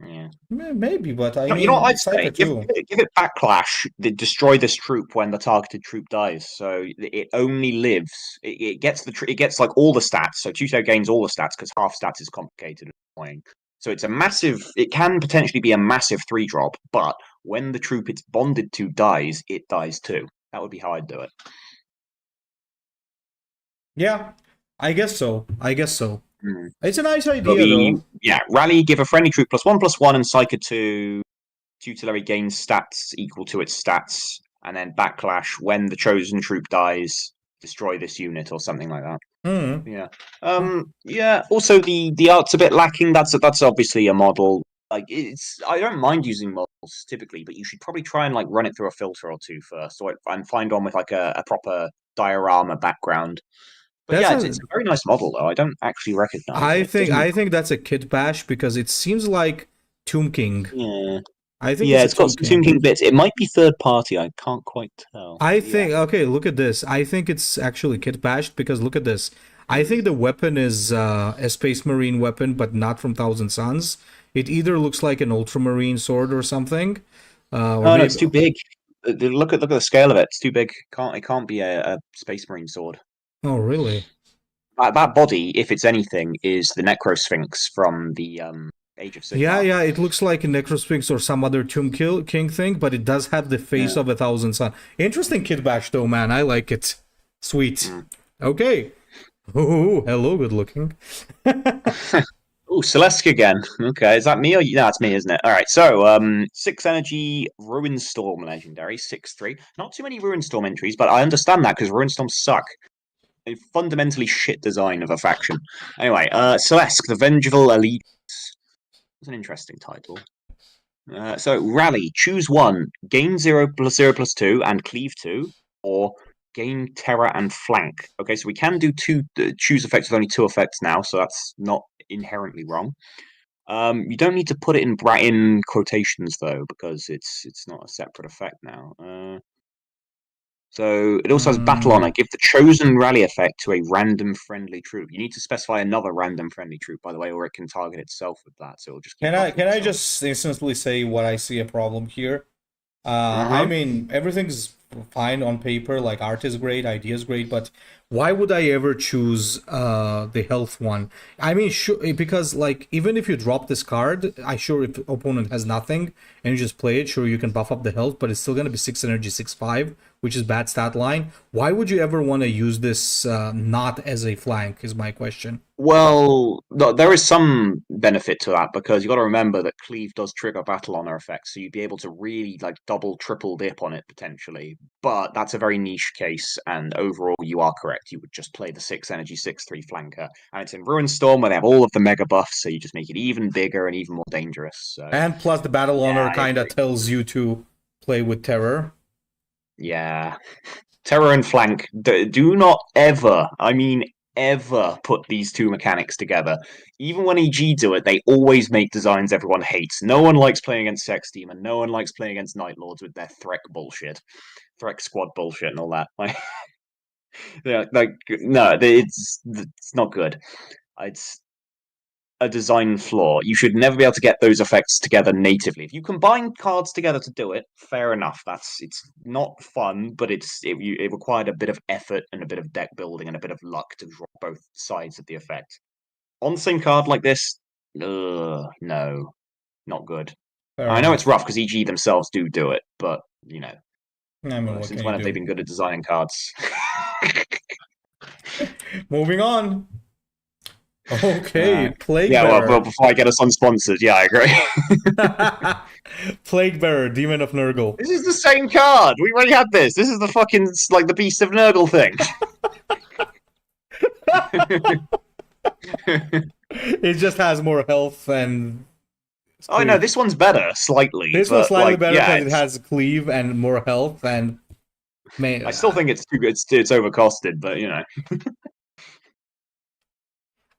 Yeah. Maybe, but I You know what mean, I'd say? Psyker too. Give it backlash. Destroy this troop when the targeted troop dies. So it only lives. It gets it gets like all the stats. So Tuto gains all the stats because half stats is complicated and annoying. So it's a massive. It can potentially be a massive 3-drop, but when the troop it's bonded to dies, it dies too. That would be how I'd do it. Yeah, I guess so. Mm. It's a nice It'll idea, be though. rally. Give a friendly troop +1/+1 and Psyker 2. Tutelary gains stats equal to its stats, and then backlash when the chosen troop dies, destroy this unit or something like that. Mm. Yeah. Yeah. Also, the art's a bit lacking. That's obviously a model. Like I don't mind using models typically, but you should probably try and like run it through a filter or two first, and find one with like a proper diorama background. But That's yeah, a. it's a very nice model though. I don't actually recognize it. Doesn't I think that's a kit bash because it seems like Tomb King. Yeah. I think Yeah, it's a it's got Tomb some Tomb King. King bits. It might be third party. I can't quite tell. I But yeah. think okay, look at this. I think it's actually kit bashed because look at this. I think the weapon is a Space Marine weapon, but not from Thousand Suns. It either looks like an Ultramarine sword or something. Or Oh no, maybe, it's too big. Look at the scale of it. It's too big. It can't be a Space Marine sword. oh, really? That body, if it's anything, is the Necrosphinx from the Age of Yeah, Sigmar. yeah, it looks like a Necrosphinx or some other King thing, but it does have the face Yeah. of a Thousand Sun. Interesting kit bash though, man. I like it. Sweet. Mm. Okay. Oh, hello, good looking. Oh, Syll'esske again. Okay, is that me or you? No, it's me, isn't it? All right. So, 6 energy Ruinstorm legendary, 6/3. Not too many Ruinstorm entries, but I understand that because Ruinstorms suck. A fundamentally shit design of a faction. Anyway, Syll'esske, the Vengeful Elite. It's an interesting title. So rally, choose one, gain 0+0+2 and cleave 2, or gain terror and flank. Okay, so we can do two choose effects with only 2 effects now, so that's not inherently wrong. You don't need to put it in quotations though, because it's not a separate effect now. So it also has Battle Honor. Give the chosen rally effect to a random friendly troop. You need to specify another random friendly troop, by the way, or it can target itself with that. So it'll just keep buffing Can I itself. just instantly say what I see a problem here? I Uh-huh. mean, everything's fine on paper, like art is great, idea is great, but why would I ever choose the health one? I mean, sure, because like even if you drop this card, I sure if opponent has nothing and you just play it, sure you can buff up the health, but it's still gonna be 6 energy, 6/5, which is bad stat line. Why would you ever want to use this not as a flank? Is my question. Well, there is some benefit to that because you got to remember that cleave does trigger battle honor effects, so you'd be able to really like double, triple dip on it potentially. But that's a very niche case, and overall, you are correct. You would just play the 6 energy, 6/3 flanker, and it's in Ruin Storm where they have all of the mega buffs, so you just make it even bigger and even more dangerous. So And plus, the battle yeah, honor I kind of agree. tells you to play with terror. Yeah, terror and flank. Do not ever, I mean, ever put these two mechanics together. Even when EG do it, they always make designs everyone hates. No one likes playing against Sex Demon. No one likes playing against Night Lords with their Threk bullshit, Threk squad bullshit, and all that. Like, yeah, like no, it's not good. It's a design flaw. You should never be able to get those effects together natively. If you combine cards together to do it, fair enough. It's not fun, but it required a bit of effort and a bit of deck building and a bit of luck to draw both sides of the effect. On the same card like this, no, not good. Fair I know it's enough. rough because EG themselves do it, but you know, I mean, what since can when you have they do? been good at designing cards? Moving on. Okay, uh, Plague yeah, well, Bearer. before I get us unsponsored, yeah, I agree. Plague Bearer, Demon of Nurgle. This is the same card. We already had this. This is the fucking like the Beast of Nurgle thing. It just has more health and Oh no, cleave. this one's better slightly, This one's but slightly like better yeah, because it it's. has cleave and more health and I may still think it's too good. It's overcosted, but you know.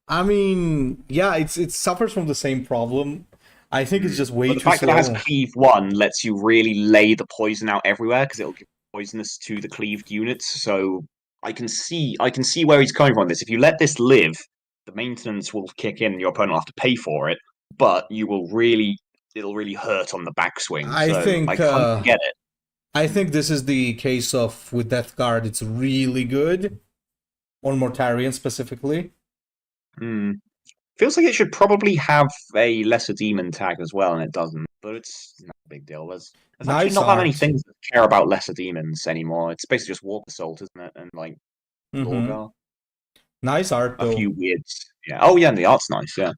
I mean, yeah, it suffers from the same problem. I think it's just But way the too fact that it has slow. cleave one lets you really lay the poison out everywhere because it'll give poisonous to the cleaved units. So I can see where he's coming from. This if you let this live, the maintenance will kick in, and your opponent will have to pay for it. But it'll really hurt on the backswing. I So I think kind of get it. I think this is the case of with Death Guard, it's really good on Mortarion specifically. Hmm. Feels like it should probably have a lesser demon tag as well, and it doesn't. But it's not a big deal. There's actually Nice not that many art. things that care about lesser demons anymore. It's basically just Warp Assault, isn't it? And like Mm-hmm. Lorgar. Nice art A though. few weirds. Yeah. Oh yeah, and the art's nice, yeah.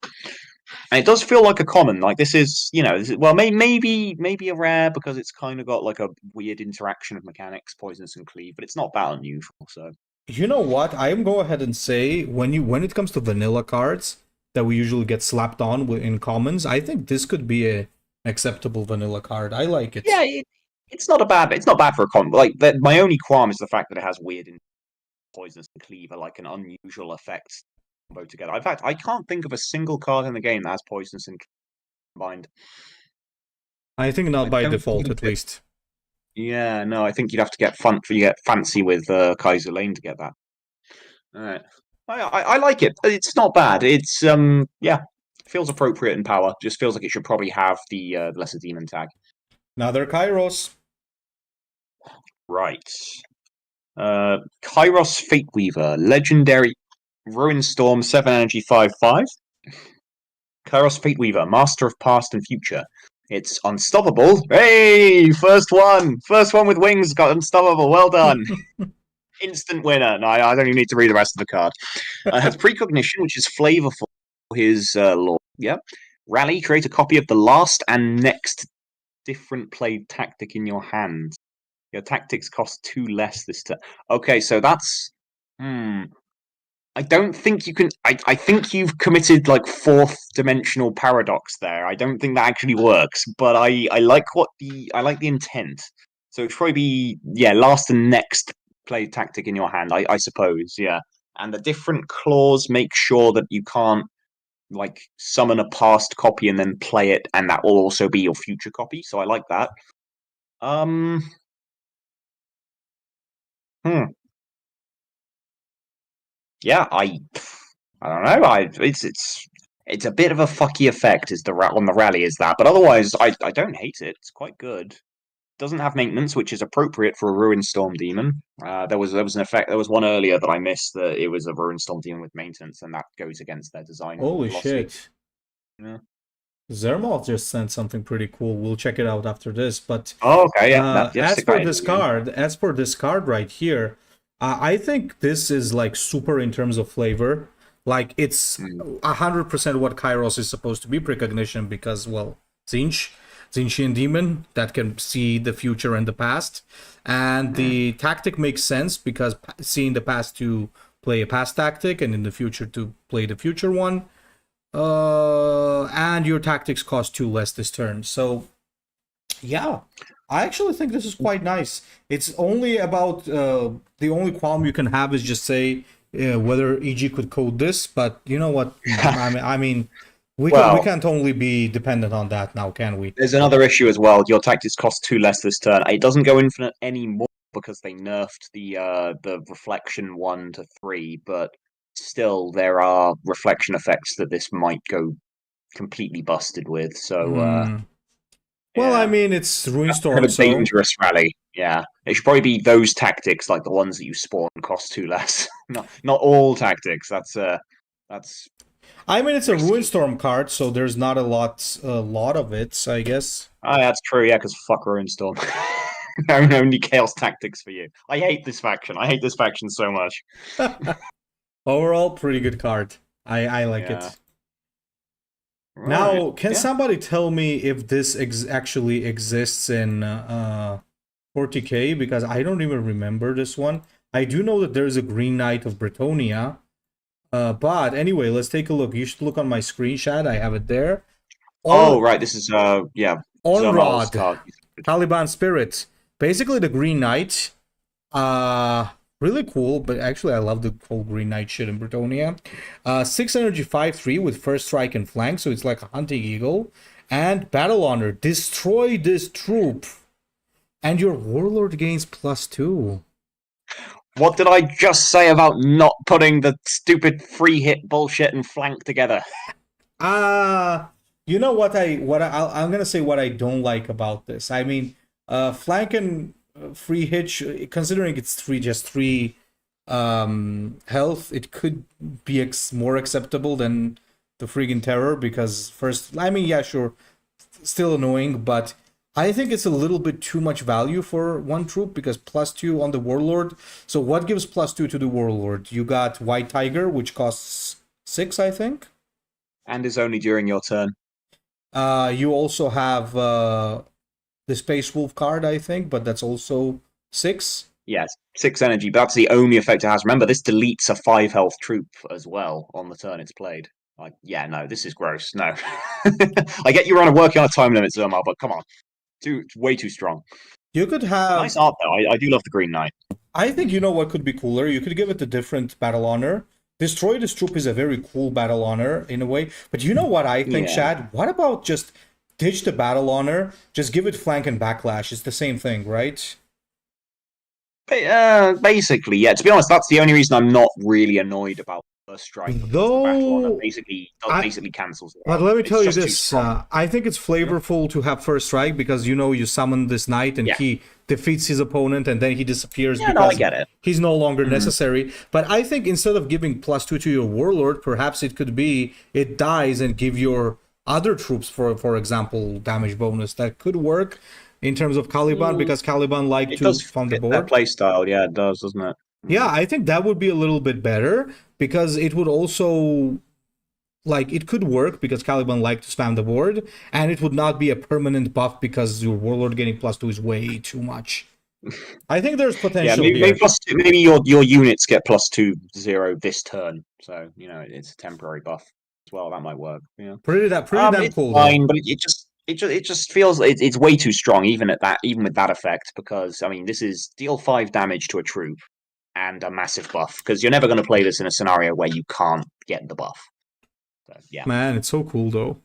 And it does feel like a common. Like this is, well, maybe a rare because it's kind of got like a weird interaction of mechanics, poisonous and cleave, but it's not that unusual. So You know what? I am go ahead and say when it comes to vanilla cards that we usually get slapped on in commons, I think this could be a acceptable vanilla card. I like it. yeah, it's not bad for a common. Like my only qualm is the fact that it has weird poisonous and cleaver, like an unusual effect combo together. In fact, I can't think of a single card in the game that has poisonous and combined. I think I not by don't think default of at it. least. Yeah, no, I think you'd have to get fancy with Kaiser Lane to get that. All right, I like it. It's not bad. It's yeah, feels appropriate in power. Just feels like it should probably have the lesser demon tag. Another Kairos. Right. Kairos Fateweaver, legendary Ruin Storm, 7 energy, 5/5. Kairos Fateweaver, Master of Past and Future. It's unstoppable. Hey, first one with wings got unstoppable. Well done, instant winner. No, I don't even need to read the rest of the card. Has precognition, which is flavorful for his lore. Yeah. Rally, create a copy of the last and next different played tactic in your hand. Your tactics cost 2 less this turn. Okay, so that's. I don't think you can. I think you've committed like fourth dimensional paradox there. I don't think that actually works, but I like I like the intent. So it should probably be last and next play tactic in your hand. I suppose and the different claws make sure that you can't like summon a past copy and then play it, and that will also be your future copy. So I like that. Um. Hmm. Yeah, I don't know. It's a bit of a fucky effect is on the rally is that, but otherwise I don't hate it. It's quite good. doesn't have maintenance, which is appropriate for a Ruin Storm demon. There was an effect. There was one earlier that I missed that it was a Ruin Storm demon with maintenance, and that goes against their design Holy philosophy. shit. Yeah. Zermoth just sent something pretty cool. We'll check it out after this. But Oh, okay, yeah. as Stick for that in. this card, right here, I think this is like super in terms of flavor. Like it's 100% what Kairos is supposed to be, precognition, because well, Tzeentchian demon that can see the future and the past, and the tactic makes sense because seeing the past to play a past tactic, and in the future to play the future one. And your tactics cost 2 less this turn. So, yeah, I actually think this is quite nice. It's only about the only qualm you can have is just say whether EG could code this. But you know what? I mean, we can't only be dependent on that now, can we? There's another issue as well. Your tactics cost 2 less this turn. It doesn't go infinite anymore because they nerfed the reflection 1 to 3, but still there are reflection effects that this might go completely busted with. So well, yeah. I mean, it's Ruinstorm, kind of so dangerous rally. Yeah, it should probably be those tactics, like the ones that you spawn, cost 2 less. not all tactics. That's. I mean, it's a Ruinstorm card, so there's not a lot of it, I guess. Oh, that's true. Yeah, because fuck Ruinstorm. Only chaos tactics for you. I hate this faction. I hate this faction so much. Overall, pretty good card. I like it. Right. Now, can somebody tell me if this actually exists in 40k? Because I don't even remember this one. I do know that there's a Green Knight of Bretonnia. But anyway, let's take a look. You should look on my screenshot. I have it there. Right. This is, yeah. Onrod, Caliban Spirit. Basically, the Green Knight. Really cool, but actually I love the whole Green Knight shit in Bretonnia. 6 energy, 5/3 with first strike and flank, so it's like a hunting eagle. And Battle Honor, destroy this troop. And your Warlord gains +2. What did I just say about not putting the stupid free hit bullshit and flank together? You know what I'm gonna say what I don't like about this. I mean, flank and free hitch, considering it's just 3 health, it could be more acceptable than the friggin' terror, because first, I mean, yeah, sure, still annoying, but I think it's a little bit too much value for one troop, because +2 on the Warlord. So what gives +2 to the Warlord? You got White Tiger, which costs 6, I think, and is only during your turn. You also have the Space Wolf card, I think, but that's also 6. Yes, 6 energy, but that's the only effect it has. Remember, this deletes a 5 health troop as well on the turn it's played. Like, yeah, no, this is gross. No. I get you're working on a time limit, Zermal, but come on. Way too strong. You could have... Nice art, though. I do love the Green Knight. I think you know what could be cooler? You could give it a different Battle Honor. Destroy this troop is a very cool Battle Honor, in a way. But you know what I think, Chad? What about just... ditch the Battle Honor, just give it flank and backlash. It's the same thing, right? Basically, yeah. To be honest, that's the only reason I'm not really annoyed about First Strike. Though, the Battle Honor basically cancels it. But let me tell you this. I think it's flavorful to have First Strike because, you summon this knight and he defeats his opponent and then he disappears because I get it. He's no longer necessary. But I think instead of giving +2 to your Warlord, perhaps it could be it dies and give your other troops, for example, damage bonus. That could work in terms of Caliban, because Caliban to fund the board. That playstyle, yeah, it does, doesn't it? Yeah, I think that would be a little bit better, because it would also, it could work because Caliban to spam the board, and it would not be a permanent buff because your Warlord getting +2 is way too much. I think there's potential here. Maybe your units get +2/0 this turn, so, it's a temporary buff as well. That might work. Yeah, pretty damn cool. Fine, but it just feels it's way too strong, even with that effect. Because I mean, this is deal 5 damage to a troop and a massive buff. Because you're never going to play this in a scenario where you can't get the buff. So, yeah, man, it's so cool though.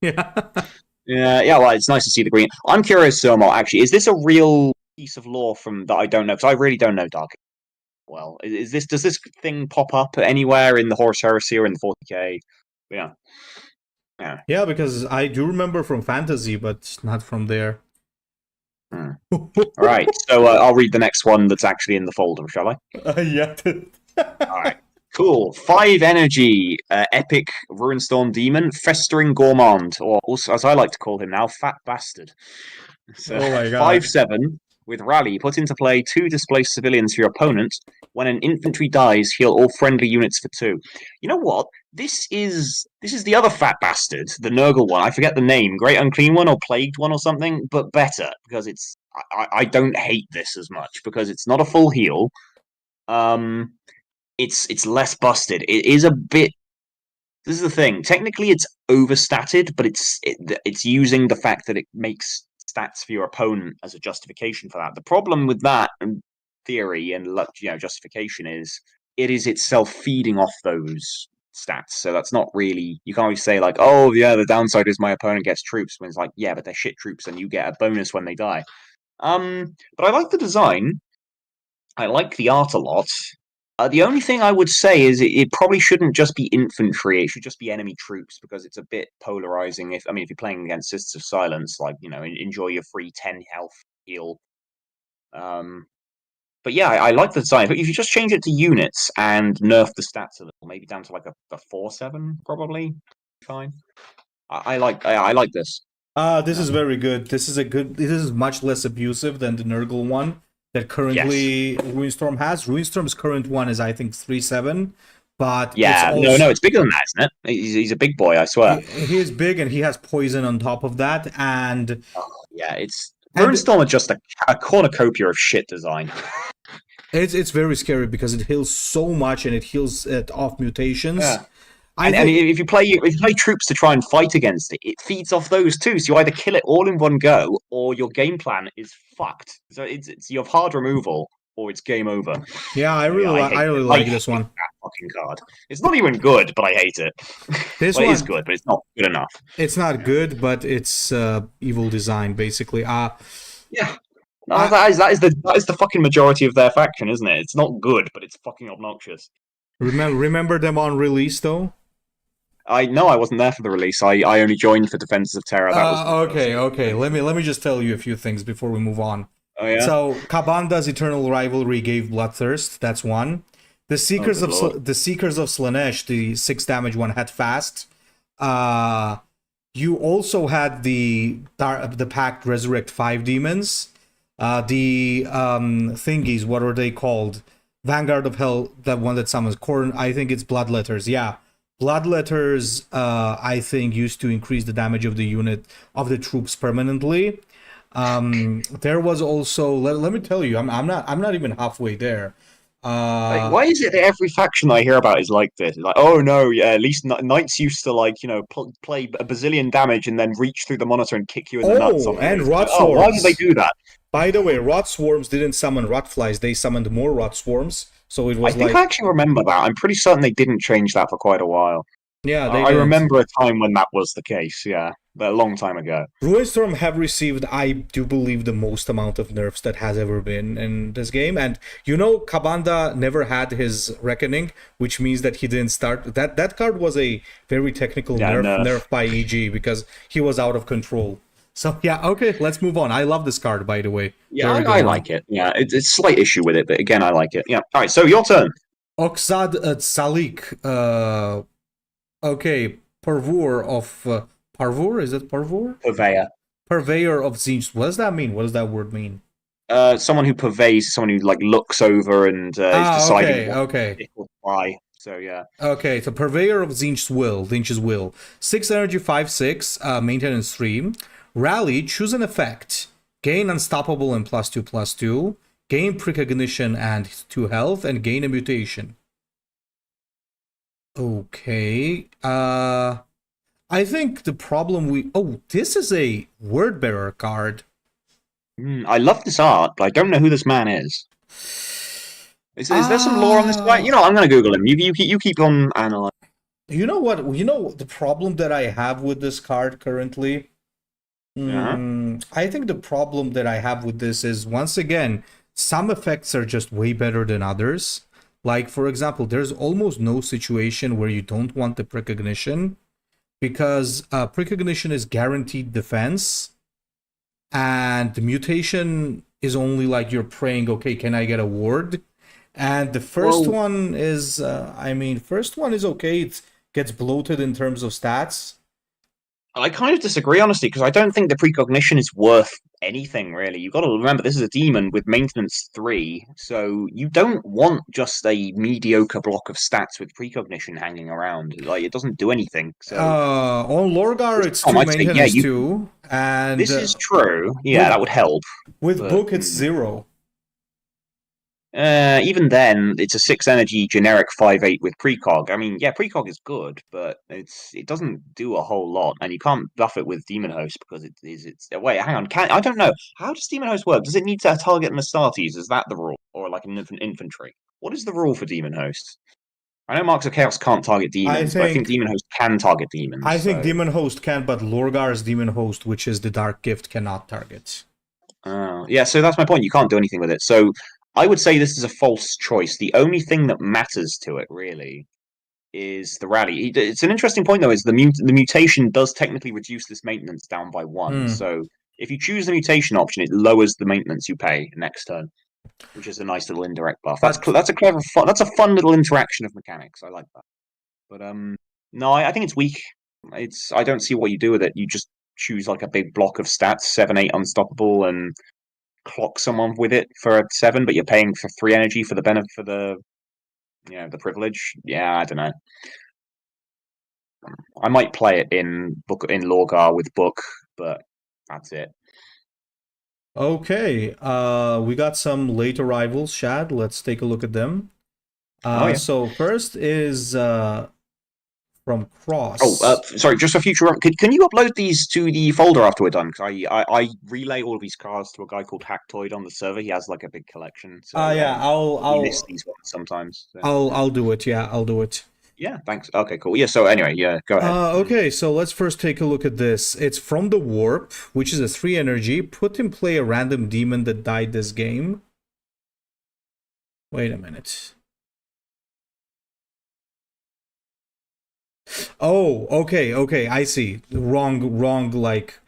Yeah, yeah. Well, it's nice to see the green. I'm curious, Somo. Actually, is this a real piece of lore from that I don't know? Because I really don't know Dark. Well, does this thing pop up anywhere in the Horus Heresy or in the 40k? Yeah, because I do remember from fantasy, but not from there. All right, so I'll read the next one that's actually in the folder, shall I? Yeah. All right. Cool. 5 energy, epic Ruinstorm demon, Festering Gourmand, or also, as I like to call him now, Fat Bastard. So Oh my god. 5/7 with rally. Put into play 2 displaced civilians for your opponent. When an infantry dies, heal all friendly units for 2. You know what? This is the other Fat Bastard, the Nurgle one. I forget the name, Great Unclean one or Plagued one or something, but better because it's. I don't hate this as much because it's not a full heal. Um, it's less busted. It is a bit. This is the thing. Technically, it's overstated, but it's using the fact that it makes stats for your opponent as a justification for that. The problem with that theory and justification is it is itself feeding off those stats. So that's not really. You can't always say like, oh yeah, the downside is my opponent gets troops. When it's like, yeah, but they're shit troops, and you get a bonus when they die. But I like the design. I like the art a lot. The only thing I would say is it probably shouldn't just be infantry. It should just be enemy troops because it's a bit polarizing. If you're playing against Sisters of Silence, like enjoy your free 10 health heal. But yeah, I like the design. But if you just change it to units and nerf the stats a little, maybe down to like a 4/7, probably fine. I like this. This is very good. This is much less abusive than the Nurgle one that currently Ruinstorm has. Ruinstorm's current one is, I think, 3/7, but yeah, it's also, no, it's bigger than that, isn't it? He's a big boy, I swear. he is big and he has poison on top of that, and yeah, Ruinstorm is just a cornucopia of shit design. it's very scary because it heals so much and it heals it off mutations. Yeah. And if you play troops to try and fight against it, it feeds off those too. So you either kill it all in one go, or your game plan is fucked. So it's you have hard removal, or it's game over. Yeah, I really like this one. That fucking card. It's not even good, but I hate it. This one is good, but it's not good enough. It's not good, but it's evil design basically. Yeah. No, that is the fucking majority of their faction, isn't it? It's not good, but it's fucking obnoxious. Remember them on release though? I wasn't there for the release. I only joined for Defenses of Terra. That was okay. Let me just tell you a few things before we move on. Oh yeah. So Kabanda's Eternal Rivalry gave Bloodthirst. That's one. The Seekers of Slaanesh, the 6 damage one, had Fast. You also had the Pact Resurrect 5 demons. The thingies, what are they called? Vanguard of Hell, that one that summons Corn. I think it's Bloodletters. Yeah. Bloodletters, I think, used to increase the damage of the unit of the troops permanently. There was also, let me tell you, I'm not even halfway there. Why is it that every faction I hear about is like this? Like, oh no, yeah, at least knights used to play a bazillion damage and then reach through the monitor and kick you in the nuts. And rot swarms. Why did they do that? By the way, rot swarms didn't summon rot flies; they summoned more rot swarms. So it was. I think I actually remember that. I'm pretty certain they didn't change that for quite a while. Yeah, I remember a time when that was the case. Yeah, but a long time ago. Ruinstorm have received, I do believe, the most amount of nerfs that has ever been in this game. And Kabanda never had his Reckoning, which means that he didn't start. That card was a very technical nerf by EG because he was out of control. So yeah, okay, let's move on. I love this card, by the way. Yeah, I like it. Yeah, it's a slight issue with it, but again, I like it. Yeah. All right, so your turn. Oxad Salik. Okay, Purveyor of Purveyor, is it Purveyor? Purveyor. Purveyor of tzeentch. What does that mean? What does that word mean? Someone who purveys, someone who looks over and is deciding okay. Why. So yeah. Okay, so Purveyor of Tzeentch's will. 6 energy, 5/6, maintenance 3. Rally, choose an effect. Gain unstoppable and +2/+2. Gain precognition and 2 health, and gain a mutation. Okay. I think the problem this is a word bearer card. I love this art, but I don't know who this man is. Is there some lore on this guy? I'm going to Google him. You keep on analyzing. You know what? The problem that I have with this card currently? I think the problem that I have with this is, once again, some effects are just way better than others. Like, for example, there's almost no situation where you don't want the precognition, because precognition is guaranteed defense. and the mutation is only like you're praying, okay, can I get a ward? And the first one is, first one is okay. It gets bloated in terms of stats. I kind of disagree, honestly, because I don't think the precognition is worth anything, really. You've got to remember, this is a demon with maintenance 3, so you don't want just a mediocre block of stats with precognition hanging around. Like, it doesn't do anything, so... On Lorgar, it's 2 maintenance 2, and... This is true. Yeah, that would help. With Book, it's 0. Even then, it's a 6 energy generic 5/8 with precog. I mean, yeah, precog is good, but it doesn't do a whole lot, and you can't buff it with Demon Host because it's wait, hang on, I don't know. How does Demon Host work? Does it need to target an Astartes? Is that the rule, or like an infantry? What is the rule for Demon Host? I know Marks of Chaos can't target demons, but I think Demon Host can target demons. I think Demon Host can, but Lorgar's Demon Host, which is the Dark Gift, cannot target. Yeah, so that's my point. You can't do anything with it. So I would say this is a false choice. The only thing that matters to it, really, is the rally. It's an interesting point, though, is the mutation does technically reduce this maintenance down by 1. So if you choose the mutation option, it lowers the maintenance you pay next turn, which is a nice little indirect buff. That's a clever, that's a fun little interaction of mechanics. I like that. But no, I think it's weak. I don't see what you do with it. You just choose like a big block of stats, 7/8 unstoppable, and clock someone with it for a 7, but you're paying for 3 energy for the benefit for the the privilege. Yeah, I don't know. I might play it in Lorgar with Book, but that's it. Okay, we got some late arrivals, Shad. Let's take a look at them. So first is from Cross. Sorry, just for future. Can you upload these to the folder after we're done? Because I relay all of these cards to a guy called Hacktoid on the server. He has like a big collection. So, I'll miss these ones sometimes. So, I'll do it. Yeah, I'll do it. Yeah, thanks. Okay, cool. Yeah, so anyway, yeah, go ahead. Okay, so let's first take a look at this. It's from the Warp, which is a 3 energy. Put in play a random demon that died this game. Wait a minute. Oh, okay, I see. Wrong, like,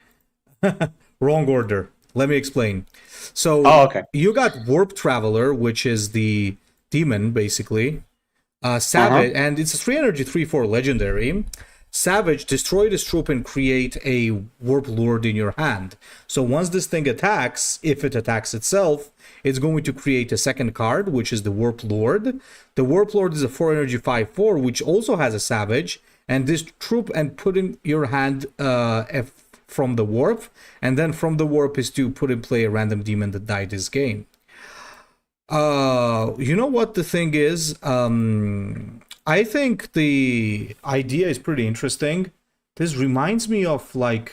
wrong order. Let me explain. So, you got Warp Traveler, which is the demon, basically. Savage, and it's a 3 energy 3/4 legendary. Savage, destroy this troop and create a Warp Lord in your hand. So once this thing attacks, if it attacks itself, it's going to create a second card, which is the Warp Lord. The Warp Lord is a 4 energy 5/4, which also has a Savage. And this troop and put in your hand from the Warp. And then from the Warp is to put in play a random demon that died this game. You know what the thing is? I think the idea is pretty interesting. This reminds me of, like,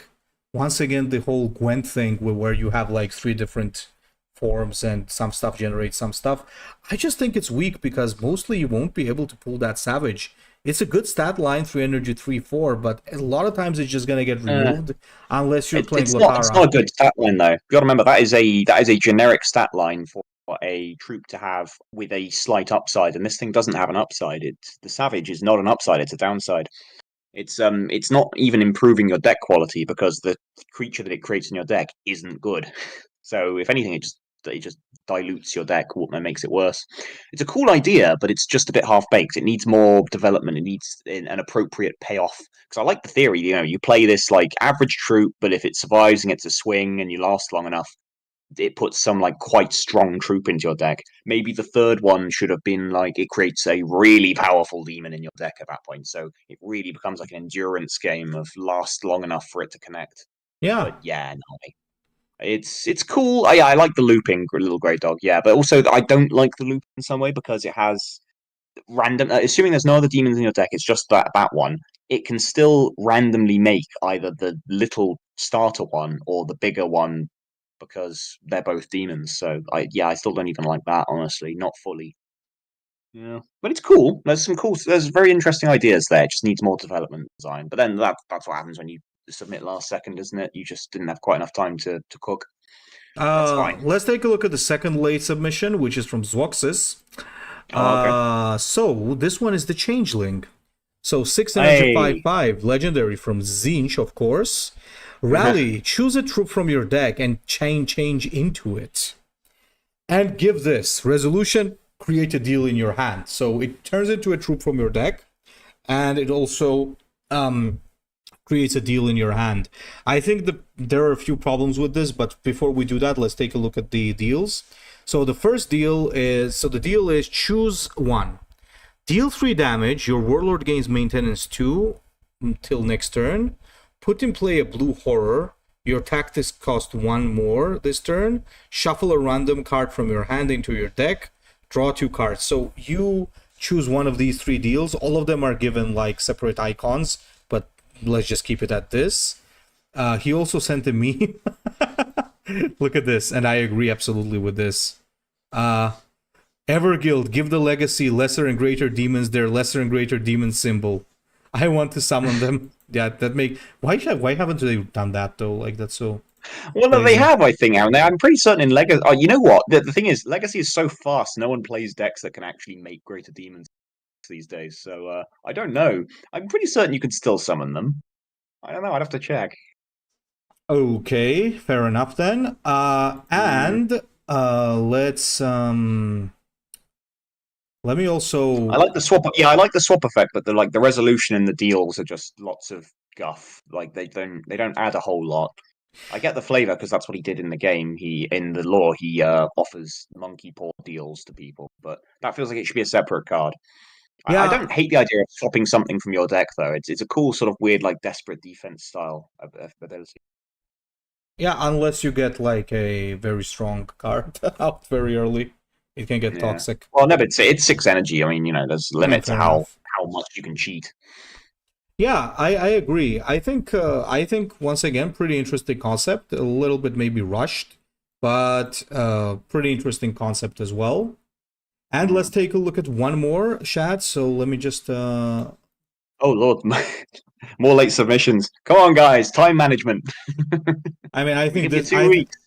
once again, the whole Gwent thing where you have like 3 different forms and some stuff generates some stuff. I just think it's weak because mostly you won't be able to pull that Savage. It's a good stat line, 3 energy 3/4, but a lot of times it's just gonna get removed unless you're playing Latara. It's not a good stat line though. You got to remember that is a generic stat line for a troop to have with a slight upside, and this thing doesn't have an upside. The Savage is not an upside; it's a downside. It's not even improving your deck quality because the creature that it creates in your deck isn't good. So if anything, it just dilutes your deck and makes it worse. It's a cool idea, but it's just a bit half-baked. It needs more development. It needs an appropriate payoff. Because I like the theory, you play this like average troop, but if it survives and gets a swing and you last long enough, it puts some like quite strong troop into your deck. Maybe the third one should have been like it creates a really powerful demon in your deck at that point. So it really becomes like an endurance game of last long enough for it to connect. Yeah. But yeah, no. It's cool. I like the looping, little grey dog. Yeah, but also I don't like the loop in some way because it has random. Assuming there's no other demons in your deck, it's just that one. It can still randomly make either the little starter one or the bigger one because they're both demons. So I still don't even like that, honestly, not fully. Yeah, but it's cool. There's very interesting ideas there. It just needs more development design. But then that's what happens when you submit last second, isn't it? You just didn't have quite enough time to cook. That's fine. Let's take a look at the second late submission, which is from Zwoxis. So this one is the Changeling. So 6 energy 5/5, legendary from tzeentch, of course. Rally, choose a troop from your deck and change into it. And give this resolution, create a deal in your hand. So it turns into a troop from your deck, and it also creates a deal in your hand. I think there are a few problems with this, but before we do that, let's take a look at the deals. So the first deal is, choose one. Deal 3 damage, your warlord gains maintenance 2 until next turn. Put in play a blue horror. Your tactics cost 1 more this turn. Shuffle a random card from your hand into your deck. Draw 2 cards. So you choose one of these 3 deals. All of them are given like separate icons, but let's just keep it at this. He also sent a meme. Look at this, and I agree absolutely with this. Everguild, give the legacy lesser and greater demons their lesser and greater demon symbol. I want to summon them. Yeah, why haven't they done that though? Like, that's so. Well, no, they have, I think, haven't they? I'm pretty certain in Legacy. Oh, you know what? The thing is, Legacy is so fast. No one plays decks that can actually make greater demons these days. So I don't know. I'm pretty certain you could still summon them. I don't know. I'd have to check. Okay, fair enough then. And let's let me also. I like the swap. Yeah, I like the swap effect, but the resolution and the deals are just lots of guff. Like they don't add a whole lot. I get the flavor because that's what he did in the game. In the lore, he offers monkey paw deals to people, but that feels like it should be a separate card. Yeah. I don't hate the idea of swapping something from your deck though. It's a cool sort of weird like desperate defense style ability. Yeah, unless you get like a very strong card out very early, it can get toxic. Well, no, but it's 6 energy. I mean, there's a limit to how much you can cheat. Yeah, I agree. I think once again, pretty interesting concept. A little bit maybe rushed, but pretty interesting concept as well. And let's take a look at one more, Shad. So let me just. Oh Lord, more late submissions. Come on, guys, time management. I mean, I think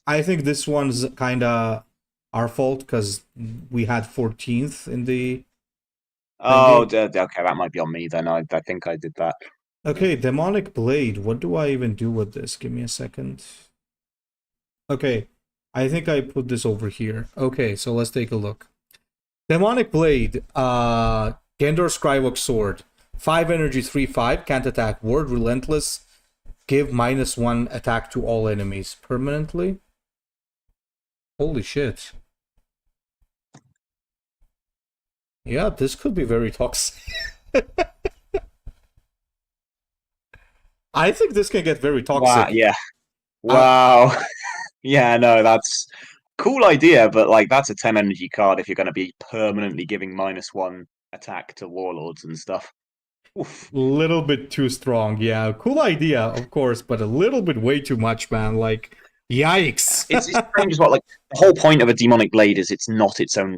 I think this one's kind of our fault because we had 14th in the. Oh, okay, that might be on me then. I think I did that. Okay, Demonic Blade. What do I even do with this? Give me a second. Okay, I think I put this over here. Okay, so let's take a look. Demonic Blade, Gendor Scrivox Sword. 5 energy, 3/5, can't attack. Ward, relentless. Give -1 attack to all enemies permanently. Holy shit. Yeah, this could be very toxic. I think this can get very toxic. Wow, yeah. Wow. Yeah, no, that's cool idea, but like that's a 10 energy card if you're going to be permanently giving -1 attack to warlords and stuff. Oof. Little bit too strong, yeah. Cool idea, of course, but a little bit way too much, man. Like, yikes! It's strange as well. Like the whole point of a demonic blade is it's not its own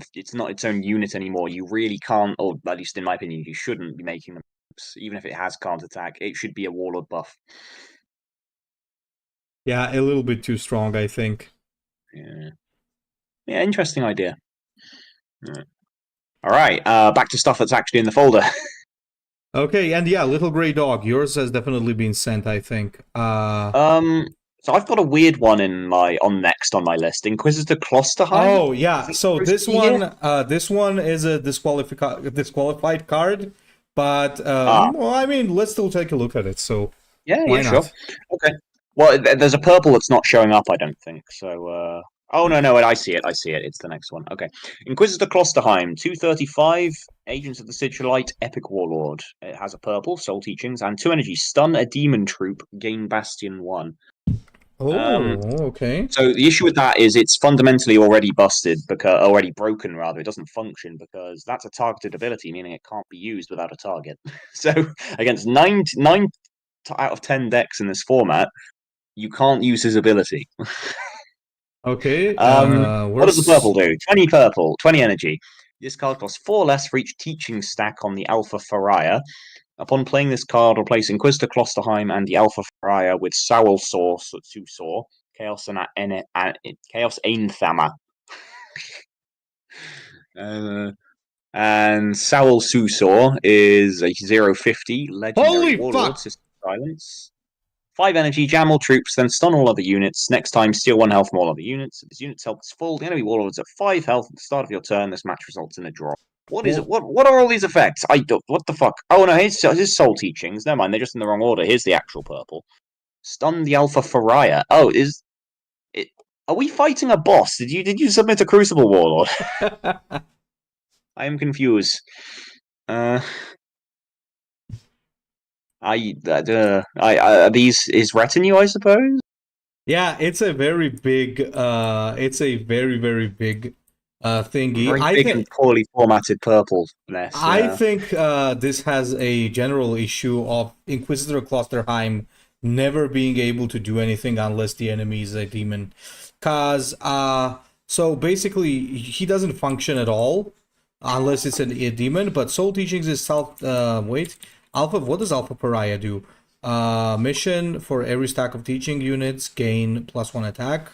unit anymore. You really can't, or at least in my opinion, you shouldn't be making them. Even if it has can't attack, it should be a warlord buff. Yeah, a little bit too strong, I think. Yeah, interesting idea. Yeah. All right, back to stuff that's actually in the folder. Okay, and yeah, Little Grey Dog. Yours has definitely been sent, I think. So I've got a weird one on next on my list. Inquisitor Klosterheim. Oh yeah, so this one is a disqualified card, but well, I mean, let's still take a look at it. So yeah, why sure. not? Okay. Well, there's a purple that's not showing up, I don't think. So oh no, I see it. It's the next one. Okay. Inquisitor Klosterheim, 235, Agents of the Sigilite, Epic Warlord. It has a purple, Soul Teachings, and 2 energy. Stun a demon troop, gain Bastion 1. Oh, okay. So the issue with that is it's fundamentally already broken rather. It doesn't function because that's a targeted ability, meaning it can't be used without a target. So against 9 out of 10 decks in this format, you can't use his ability. Okay. What does the purple do? 20 purple, 20 energy. This card costs 4 less for each teaching stack on the Alpha Faria. Upon playing this card, replace Inquisitor Klosterheim and the Alpha Faria with Soul Source, Susor, Chaos Ainthama. And Soul Susor is a 0/50 legendary Holy warlord, fuck! System Silence. 5 energy, jam all troops, then stun all other units. Next time, steal 1 health from all other units. If this unit's health is full, the enemy warlord's at 5 health at the start of your turn. This match results in a draw. What is it? What are all these effects? What the fuck? Oh no, here's soul teachings. Never mind, they're just in the wrong order. Here's the actual purple. Stun the alpha Pariah. Oh, are we fighting a boss? Did you submit a Crucible Warlord? I am confused. These is retinue, I suppose. Yeah, it's a very big. It's a very very big thingy. Very big and poorly formatted purple mess. I think this has a general issue of Inquisitor Klosterheim never being able to do anything unless the enemy is a demon. Cause so basically he doesn't function at all unless it's a demon. But Soul Teachings is Alpha. What does Alpha Pariah do? Mission for every stack of teaching units gain +1 attack.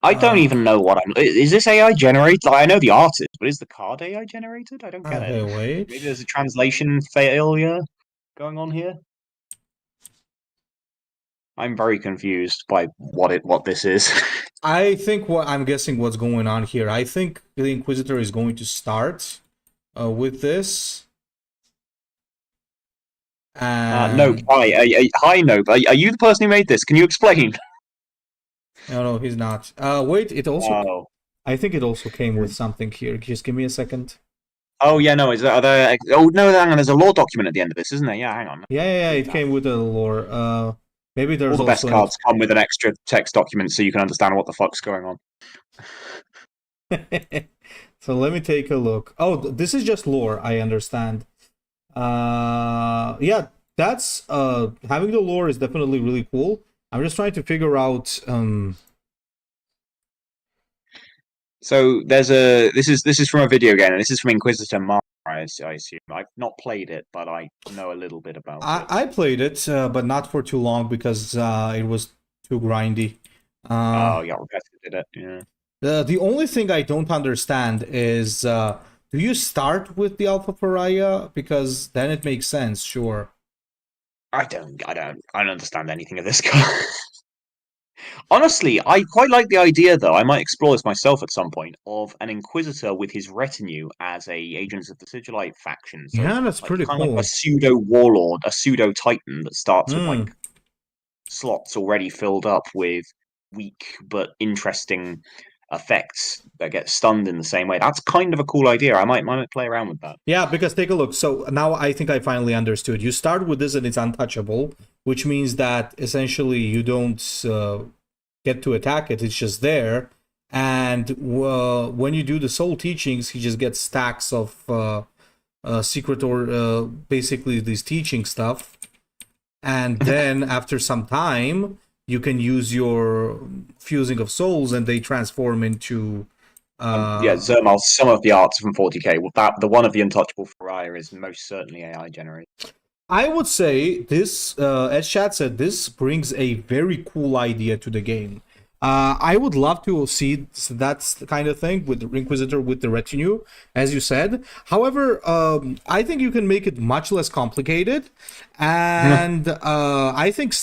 I don't even know what I'm. Is this AI generated? I know the art is, but is the card AI generated? I don't get it. Wait. Maybe there's a translation failure going on here. I'm very confused by what this is. I think I'm guessing what's going on here. I think the Inquisitor is going to start with this. Nope. Hi, Nope. Are you the person who made this? Can you explain? No, he's not. Wait, it also. Oh. I think it also came with something here. Just give me a second. Oh yeah, no. Are there? Oh no, hang on. There's a lore document at the end of this, isn't there? Yeah, hang on. Yeah. It came with a lore. Maybe there's all the best cards come with an extra text document so you can understand what the fuck's going on. So let me take a look. Oh, this is just lore. I understand. Yeah, that's having the lore is definitely really cool. I'm just trying to figure out. So there's this is from a video game, and this is from Inquisitor Mara, I assume. I've not played it, but I know a little bit about it. I played it, but not for too long because it was too grindy. Oh yeah, Rebecca did it. Yeah. The only thing I don't understand is do you start with the Alpha Pariah? Because then it makes sense, sure. I don't understand anything of this card. Honestly, I quite like the idea, though. I might explore this myself at some point, of an Inquisitor with his retinue as a Agents of the Sigillite faction. So, yeah, that's pretty cool. Kind of like a pseudo warlord, a pseudo titan that starts with like slots already filled up with weak but interesting effects that get stunned in the same way. That's kind of a cool idea. I might play around with that. Yeah, because take a look. So now I think I finally understood. You start with this and it's untouchable, which means that essentially you don't get to attack it. It's just there. And when you do the soul teachings, he just gets stacks of secret or basically this teaching stuff. And then after some time, you can use your fusing of souls and they transform into... yeah, Zermal, some of the arts from 40k. The one of the untouchable Pariah is most certainly AI generated. I would say this, as Chad said, this brings a very cool idea to the game. I would love to see that kind of thing with the Inquisitor with the retinue, as you said. However, I think you can make it much less complicated, and I think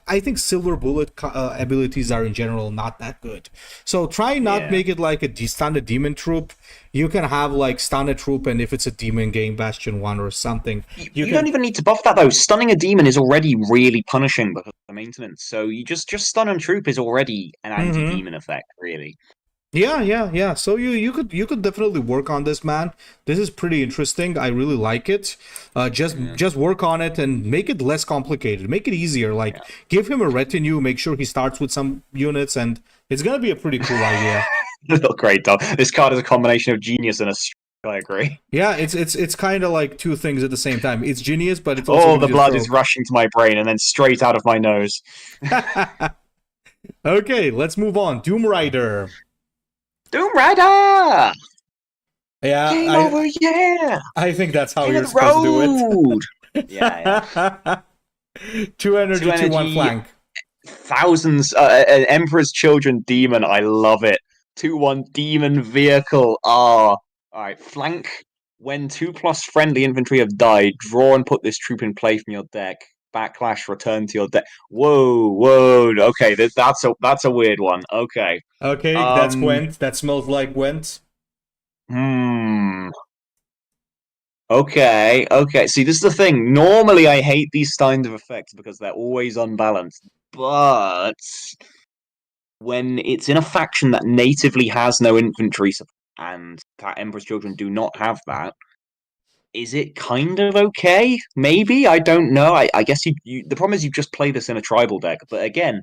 I think silver bullet abilities are in general not that good. So try not make it like a stun a demon troop. You can have like stun a troop, and if it's a demon, gain Bastion 1 or something. You don't even need to buff that though. Stunning a demon is already really punishing because of the maintenance. So you just stun a troop is already an anti-demon effect, really. Yeah. So you could definitely work on this, man. This is pretty interesting. I really like it. Just work on it and make it less complicated. Make it easier. Like give him a retinue. Make sure he starts with some units, and it's gonna be a pretty cool idea. Not great, though. This card is a combination of genius and a stroke. I agree. Yeah, it's kind of like two things at the same time. It's genius, but it's also the blood is rushing to my brain and then straight out of my nose. Okay, let's move on. Doom Rider. Doom Rider! Yeah, Game over, yeah! I think that's how you're supposed to do it. Yeah. 2 energy, 2/1 flank. Thousands, Emperor's Children Demon, I love it. 2/1 Demon Vehicle, Alright, flank. When 2+ friendly infantry have died, draw and put this troop in play from your deck. Backlash, return to your deck. Whoa. Okay, that's a weird one. Okay. Okay, that's Gwent. That smells like Gwent. Okay. See, this is the thing. Normally, I hate these kinds of effects because they're always unbalanced. But when it's in a faction that natively has no infantry and that Emperor's Children do not have that, is it kind of okay? Maybe, I don't know. I guess the problem is you just play this in a tribal deck. But again,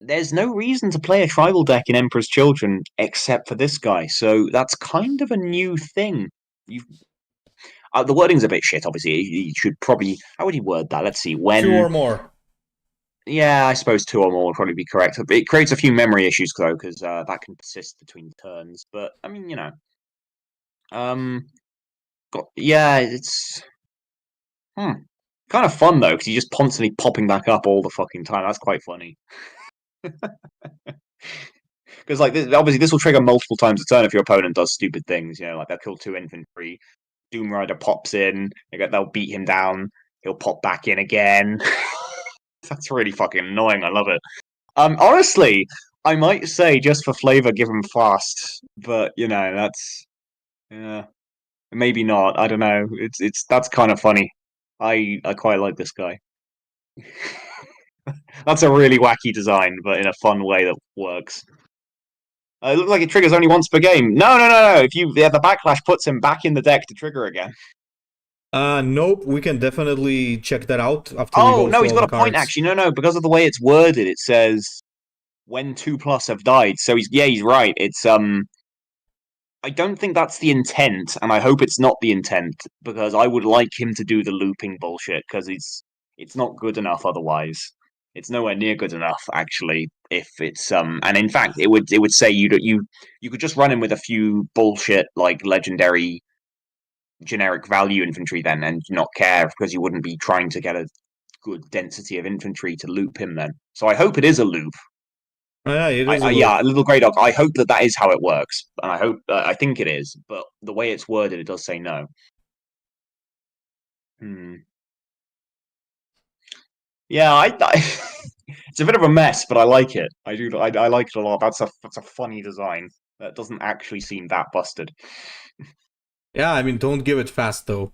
there's no reason to play a tribal deck in Emperor's Children except for this guy. So that's kind of a new thing. The wording's a bit shit, obviously. You should probably... How would you word that? Let's see. When... 2 or more. Yeah, I suppose 2 or more would probably be correct. It creates a few memory issues, though, because that can persist between turns. But, I mean, you know... yeah, it's... kind of fun, though, because you're just constantly popping back up all the fucking time. That's quite funny. Because, like, obviously this will trigger multiple times a turn if your opponent does stupid things. You know, like they'll kill 2 infantry, Doom Rider pops in, they'll beat him down, he'll pop back in again. That's really fucking annoying. I love it. Honestly, I might say just for flavor, give him fast, but you know that's maybe not. I don't know. That's kind of funny. I quite like this guy. That's a really wacky design, but in a fun way that works. It looks like it triggers only once per game. No. If the backlash puts him back in the deck to trigger again. Nope. We can definitely check that out after. Oh no, he's got a point actually. No, because of the way it's worded, it says when 2+ have died. So he's right. It's I don't think that's the intent, and I hope it's not the intent because I would like him to do the looping bullshit because it's not good enough otherwise. It's nowhere near good enough, actually. If it's and in fact, it would say you could just run him with a few bullshit like legendary, generic value infantry then, and not care because you wouldn't be trying to get a good density of infantry to loop him then. So I hope it is a loop. Yeah, it is. Yeah, a little grey dog. I hope that is how it works, and I think it is. But the way it's worded, it does say no. Yeah, it's a bit of a mess, but I like it. I do. I like it a lot. That's a funny design. That doesn't actually seem that busted. Yeah, I mean, don't give it fast though.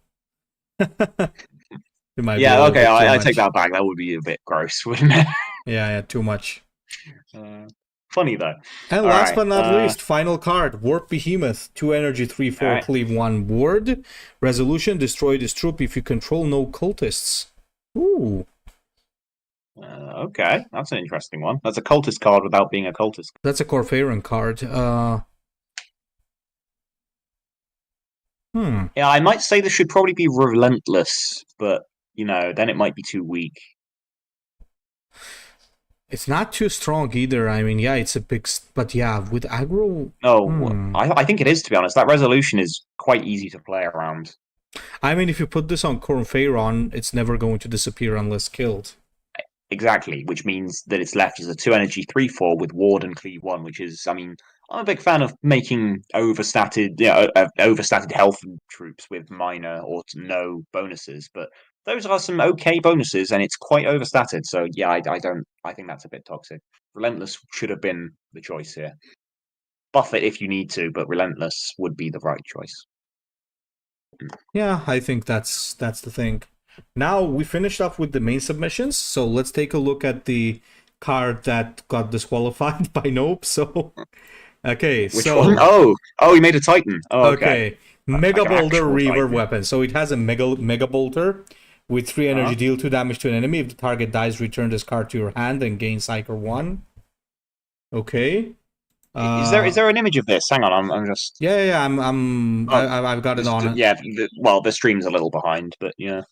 Yeah, okay, I take that back. That would be a bit gross, wouldn't it? Yeah, too much. Funny though. And last but not least, final card, Warp Behemoth, 2 energy, 3/4, cleave 1 ward. Resolution: destroy this troop if you control no cultists. Ooh. Okay, that's an interesting one. That's a cultist card without being a cultist. That's a Corphaeron card. Yeah, I might say this should probably be relentless, but you know, then it might be too weak. It's not too strong either. I mean, yeah, it's a big, but yeah, with aggro. No, I think it is, to be honest. That resolution is quite easy to play around. I mean, if you put this on Corphaeron, it's never going to disappear unless killed. Exactly, which means that it's left as a 2 energy 3/4 with ward and cleave 1, which is, I mean, I'm a big fan of making overstated health troops with minor or no bonuses, but those are some okay bonuses, and it's quite overstated. So yeah, I think that's a bit toxic. Relentless should have been the choice here. Buff it if you need to, but Relentless would be the right choice. Yeah, I think that's the thing. Now we finished off with the main submissions, so let's take a look at the card that got disqualified by Nope. So, okay, which one? Oh, he made a Titan. Oh, okay. Mega Bolter Reaver weapon. So it has a Mega Bolter with 3 energy, deal 2 damage to an enemy. If the target dies, return this card to your hand and gain Psyker 1. Okay. Is there an image of this? Hang on, I'm just. Yeah. I've got it on. Yeah. Well, the stream's a little behind, but yeah.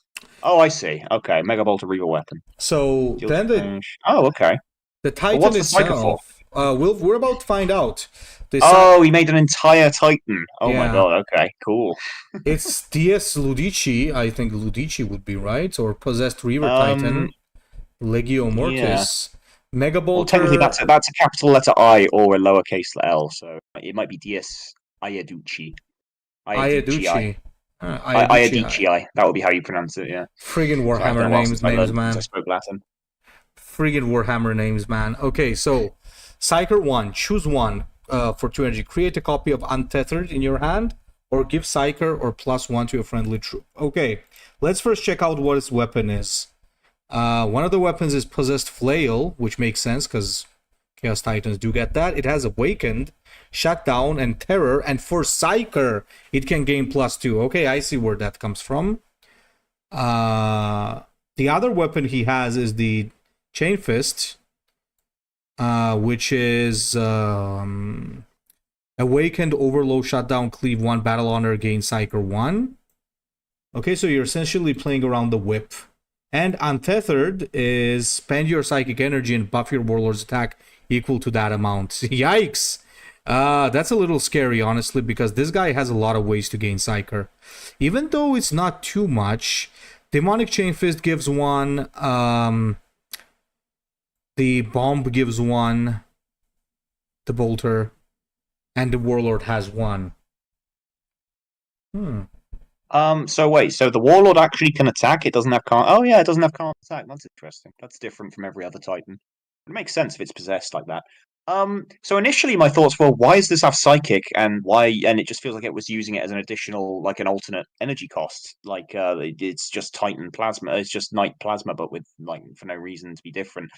Oh, I see. Okay, Mega Bolter Reaver weapon. So then okay. The Titan itself. We're about to find out. He made an entire Titan. Oh my god. Okay, cool. It's DS Ludici. I think Ludici would be right, or Possessed Reaver Titan. Legio Mortis. Yeah. Mega Bolter. Well, technically, that's a capital letter I or a lowercase L, so it might be DS Iaducci. Iaducci. Iadici. That would be how you pronounce it, yeah. Friggin' So it's been Warhammer a while since names, since I man. spoke Latin. Friggin' Warhammer names, man. Okay, so Psyker 1, choose one for 2 energy. Create a copy of Untethered in your hand, or give Psyker or +1 to a friendly troop. Okay, let's first check out what its weapon is. One of the weapons is Possessed Flail, which makes sense because Chaos Titans do get that. It has Awakened, Shutdown, and Terror, and for Psyker, it can gain +2. Okay, I see where that comes from. The other weapon he has is the Chain Fist, which is Awakened, Overload, Shutdown, Cleave 1, Battle Honor, gain Psyker 1. Okay, so you're essentially playing around the whip. And Untethered is spend your psychic energy and buff your warlord's attack equal to that amount. Yikes! That's a little scary, honestly, because this guy has a lot of ways to gain Psyker. Even though it's not too much, Demonic Chain Fist gives 1, the Bomb gives 1, the Bolter, and the Warlord has 1. So wait, so the Warlord actually can attack? It doesn't have can't. Oh yeah, it doesn't have can't attack. That's interesting. That's different from every other Titan. It makes sense if it's possessed like that. So initially my thoughts were, why does this have psychic, and why? And it just feels like it was using it as an additional, like an alternate energy cost. Like it's just Titan plasma. It's just Knight plasma, but with like for no reason to be different.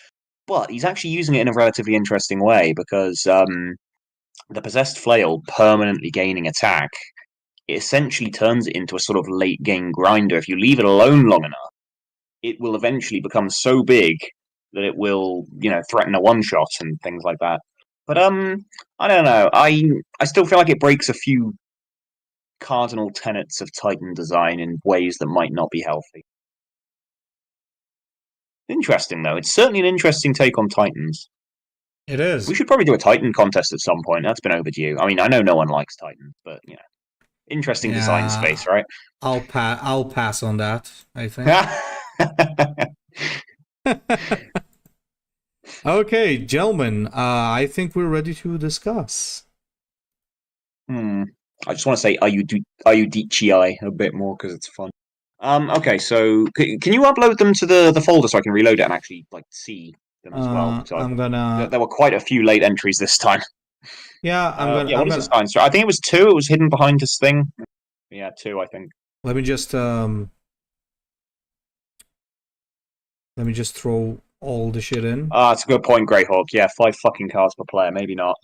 But he's actually using it in a relatively interesting way because the possessed flail permanently gaining attack, it essentially turns it into a sort of late game grinder. If you leave it alone long enough, it will eventually become so big that it will, threaten a one shot and things like that. But I don't know. I still feel like it breaks a few cardinal tenets of Titan design in ways that might not be healthy. Interesting though. It's certainly an interesting take on Titans. It is. We should probably do a Titan contest at some point. That's been overdue. I mean, I know no one likes Titans, but interesting design space, right? I'll pass on that, I think. Okay, gentlemen, I think we're ready to discuss. I just want to say Iudici a bit more because it's fun. Okay, so can you upload them to the folder so I can reload it and actually see them as well? So I'm gonna. There were quite a few late entries this time. Yeah, I'm gonna. What is this time? So I think it was 2. It was hidden behind this thing. Yeah, 2, I think. Let me just throw all the shit in. That's a good point, Greyhawk. Yeah, 5 fucking cards per player. Maybe not.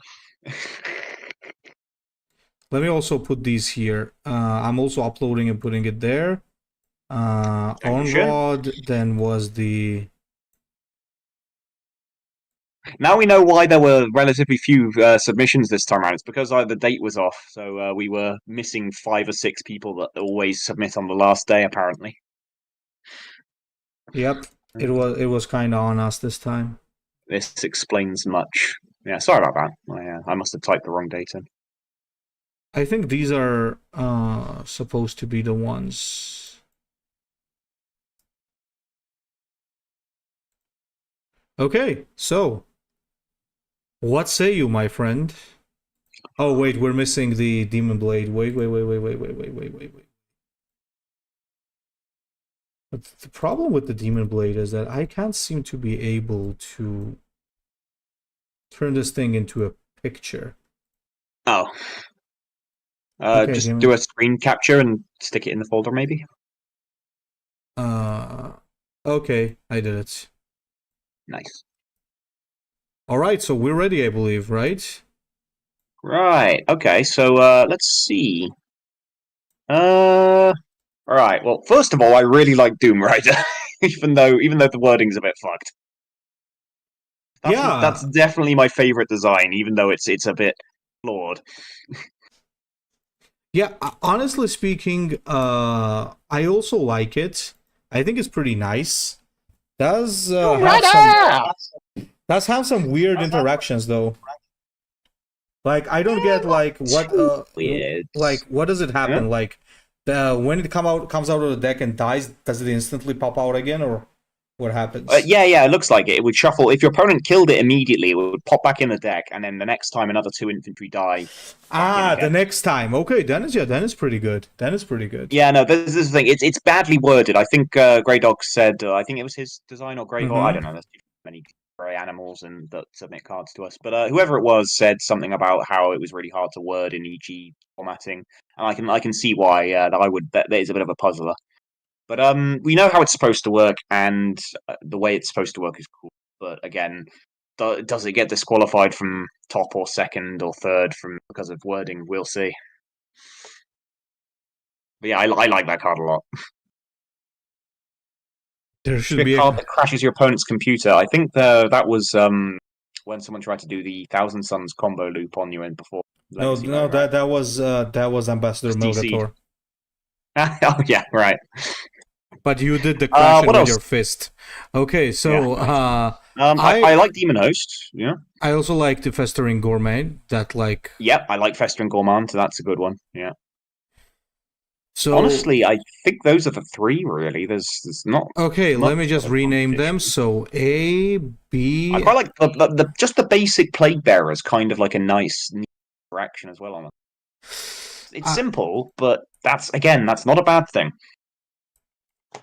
Let me also put these here. I'm also uploading and putting it there. Onrod then was the... Now we know why there were relatively few submissions this time around. It's because the date was off, so we were missing 5 or 6 people that always submit on the last day, apparently. Yep, it was kind of on us this time. This explains much. Yeah, sorry about that. I must have typed the wrong date in. I think these are supposed to be the ones. Okay, so what say you, my friend? Oh wait, we're missing the Demon Blade. Wait. But the problem with the Demon Blade is that I can't seem to be able to turn this thing into a picture. Oh. Okay, just do a screen capture and stick it in the folder, maybe? Okay, I did it. Nice. Alright, so we're ready, I believe, right? Right, okay, so let's see. Alright, well, first of all, I really like Doom Rider, even though the wording's a bit fucked. That's definitely my favorite design, even though it's a bit flawed. Yeah, honestly speaking, I also like it. I think it's pretty nice. Does have some weird interactions though. Like I don't get like what what does it happen? Yeah? Like when it comes out of the deck and dies, does it instantly pop out again, or what happens. Yeah, it looks like it. It would shuffle. If your opponent killed it immediately, it would pop back in the deck, and then the next time another 2 infantry die, back in The again. next time. Okay, then it's pretty good. Then it's pretty good. Yeah, no, this is the thing. It's badly worded. I think Grey Dog said, I think it was his design or Grey Hawk. I don't know. There's too many grey animals and that submit cards to us. But whoever it was said something about how it was really hard to word in EG formatting, and I can see why. That is a bit of a puzzler. But we know how it's supposed to work, and the way it's supposed to work is cool. But again, does it get disqualified from top or second or third because of wording? We'll see. But yeah, I like that card a lot. There should be a card that crashes your opponent's computer. I think that was when someone tried to do the Thousand Suns combo loop on you in before. No, that was Ambassador Melgator. Oh yeah, right. But you did the crashing with else? your fist. Okay, so yeah, I like Demon Host. Yeah. I also like the Festering Gourmand. That like. Yep, I like Festering Gourmand. So that's a good one. Yeah. So honestly, I think those are the 3 really. There's not. Okay, let me just rename them. So A, B. I quite like the basic Plague Bearers, kind of like a nice interaction as well on it. It's simple, but that's not a bad thing.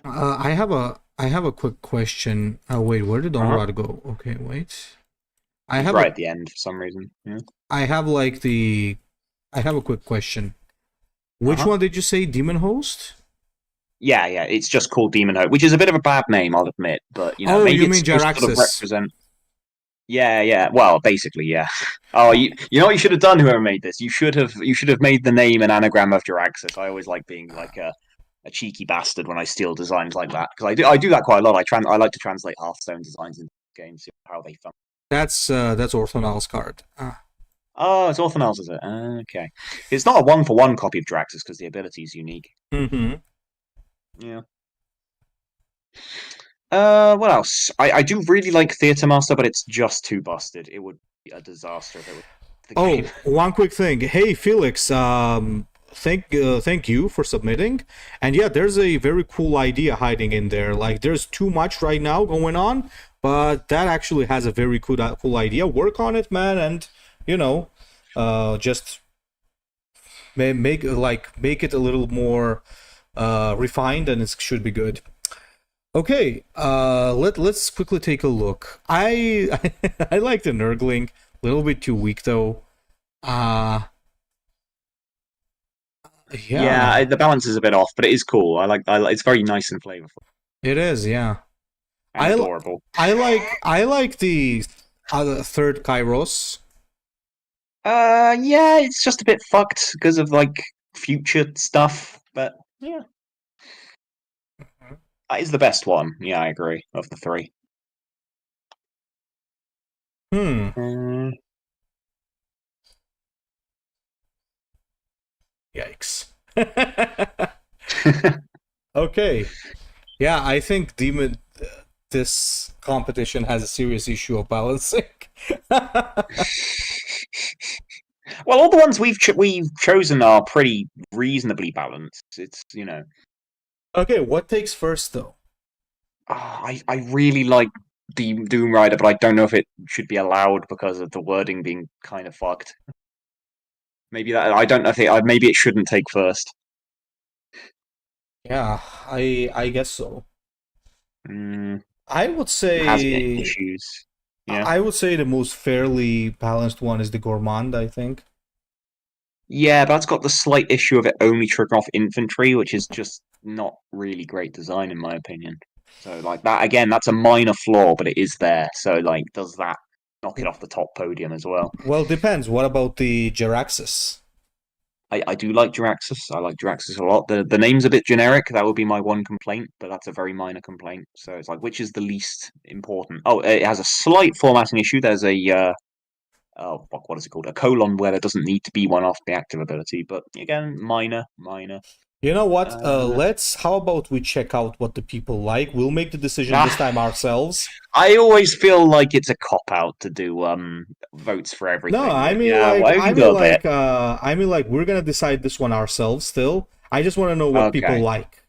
I have a quick question. Wait, where did Onrad go? Okay, wait. I have at the end for some reason. Yeah. I have a quick question. Which one did you say? Demon Host? Yeah, it's just called Demon Host, which is a bit of a bad name, I'll admit. But maybe you it's mean supposed to sort of Jaraxxus. represent. Yeah. Well, basically, yeah. Oh, you know what you should have done, whoever made this? You should have made the name an anagram of Jaraxxus. I always like being like a cheeky bastard when I steal designs like that, because I do that quite a lot. I like to translate Hearthstone designs into games, see how they function. That's Orthonal's card. Oh, it's Orthonal's, is it? Okay. It's not a 1-for-1 copy of Jaraxxus because the ability is unique. Mm-hmm. Yeah. What else? I do really like Theatre Master, but it's just too busted. It would be a disaster if it was. One quick thing. Hey, Felix. Thank you for submitting. And yeah, there's a very cool idea hiding in there. Like, there's too much right now going on, but that actually has a very cool idea. Work on it, man, and just make it a little more refined, and it should be good. Okay, let's quickly take a look. I like the Nurgling. A little bit too weak though. Yeah, the balance is a bit off, but it is cool. I like it's very nice and flavorful. It is, yeah. And adorable. I like the third Kairos. Yeah, it's just a bit fucked because of like future stuff, but yeah. That is the best one. Yeah, I agree. Of the 3. Yikes. Okay. Yeah, I think this competition has a serious issue of balancing. Well, all the ones we've chosen are pretty reasonably balanced. It's Okay, what takes first though? I really like the Doom Rider, but I don't know if it should be allowed because of the wording being kind of fucked. Maybe I don't know if maybe it shouldn't take first. Yeah, I guess so. I would say it has issues. Yeah. I would say the most fairly balanced one is the Gourmand, I think. Yeah, but that's got the slight issue of it only triggering off infantry, which is just not really great design in my opinion. So like that again, that's a minor flaw, but it is there. So like, does that knock it off the top podium as well? Well, depends. What about the Jaraxxus? I do like Jaraxxus. I like Jaraxxus a lot. The name's a bit generic. That would be my one complaint, but that's a very minor complaint. So it's like, which is the least important? Oh, it has a slight formatting issue. There's a what is it called? A colon where there doesn't need to be one off the active ability, but again, minor. You know what? How about we check out what the people like? We'll make the decision this time ourselves. I always feel like it's a cop-out to do votes for everything. No, I mean, we're gonna decide this one ourselves still. I just want to know what people like.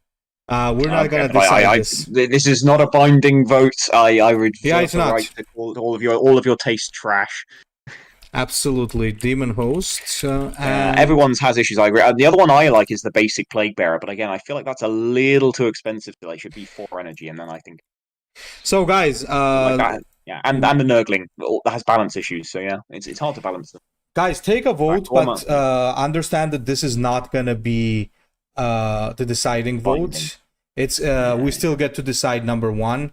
We're not gonna but decide this. This is not a binding vote. I reserve it's the not. right to call all of your taste trash. Absolutely, demon host. Everyone's has issues. I agree. The other one I like is the basic plague bearer, but again, I feel like that's a little too expensive. It should be 4 energy, and then I think. So, guys, like that, yeah, and the Nurgling that has balance issues. So yeah, it's hard to balance them. Guys, take a vote, but understand that this is not gonna be the deciding vote. It's we still get to decide number one.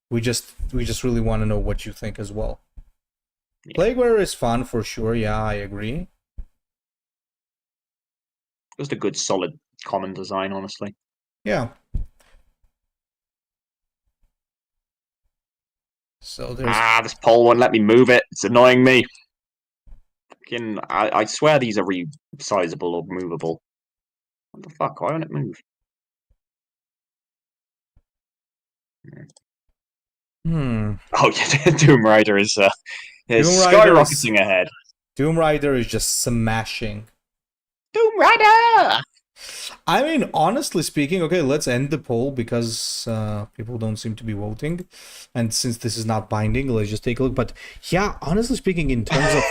We just really want to know what you think as well. Yeah. Plaguewearer is fun for sure. Yeah, I agree. Just a good, solid, common design, honestly. Yeah. So there's this poll won't let me move it. It's annoying me. I swear these are resizable or movable. What the fuck? Why won't it move? Oh yeah, Doom Rider is skyrocketing ahead. Doom Rider is just smashing. Doom Rider! I mean, honestly speaking, okay, let's end the poll because people don't seem to be voting. And since this is not binding, let's just take a look. But yeah, honestly speaking, in terms of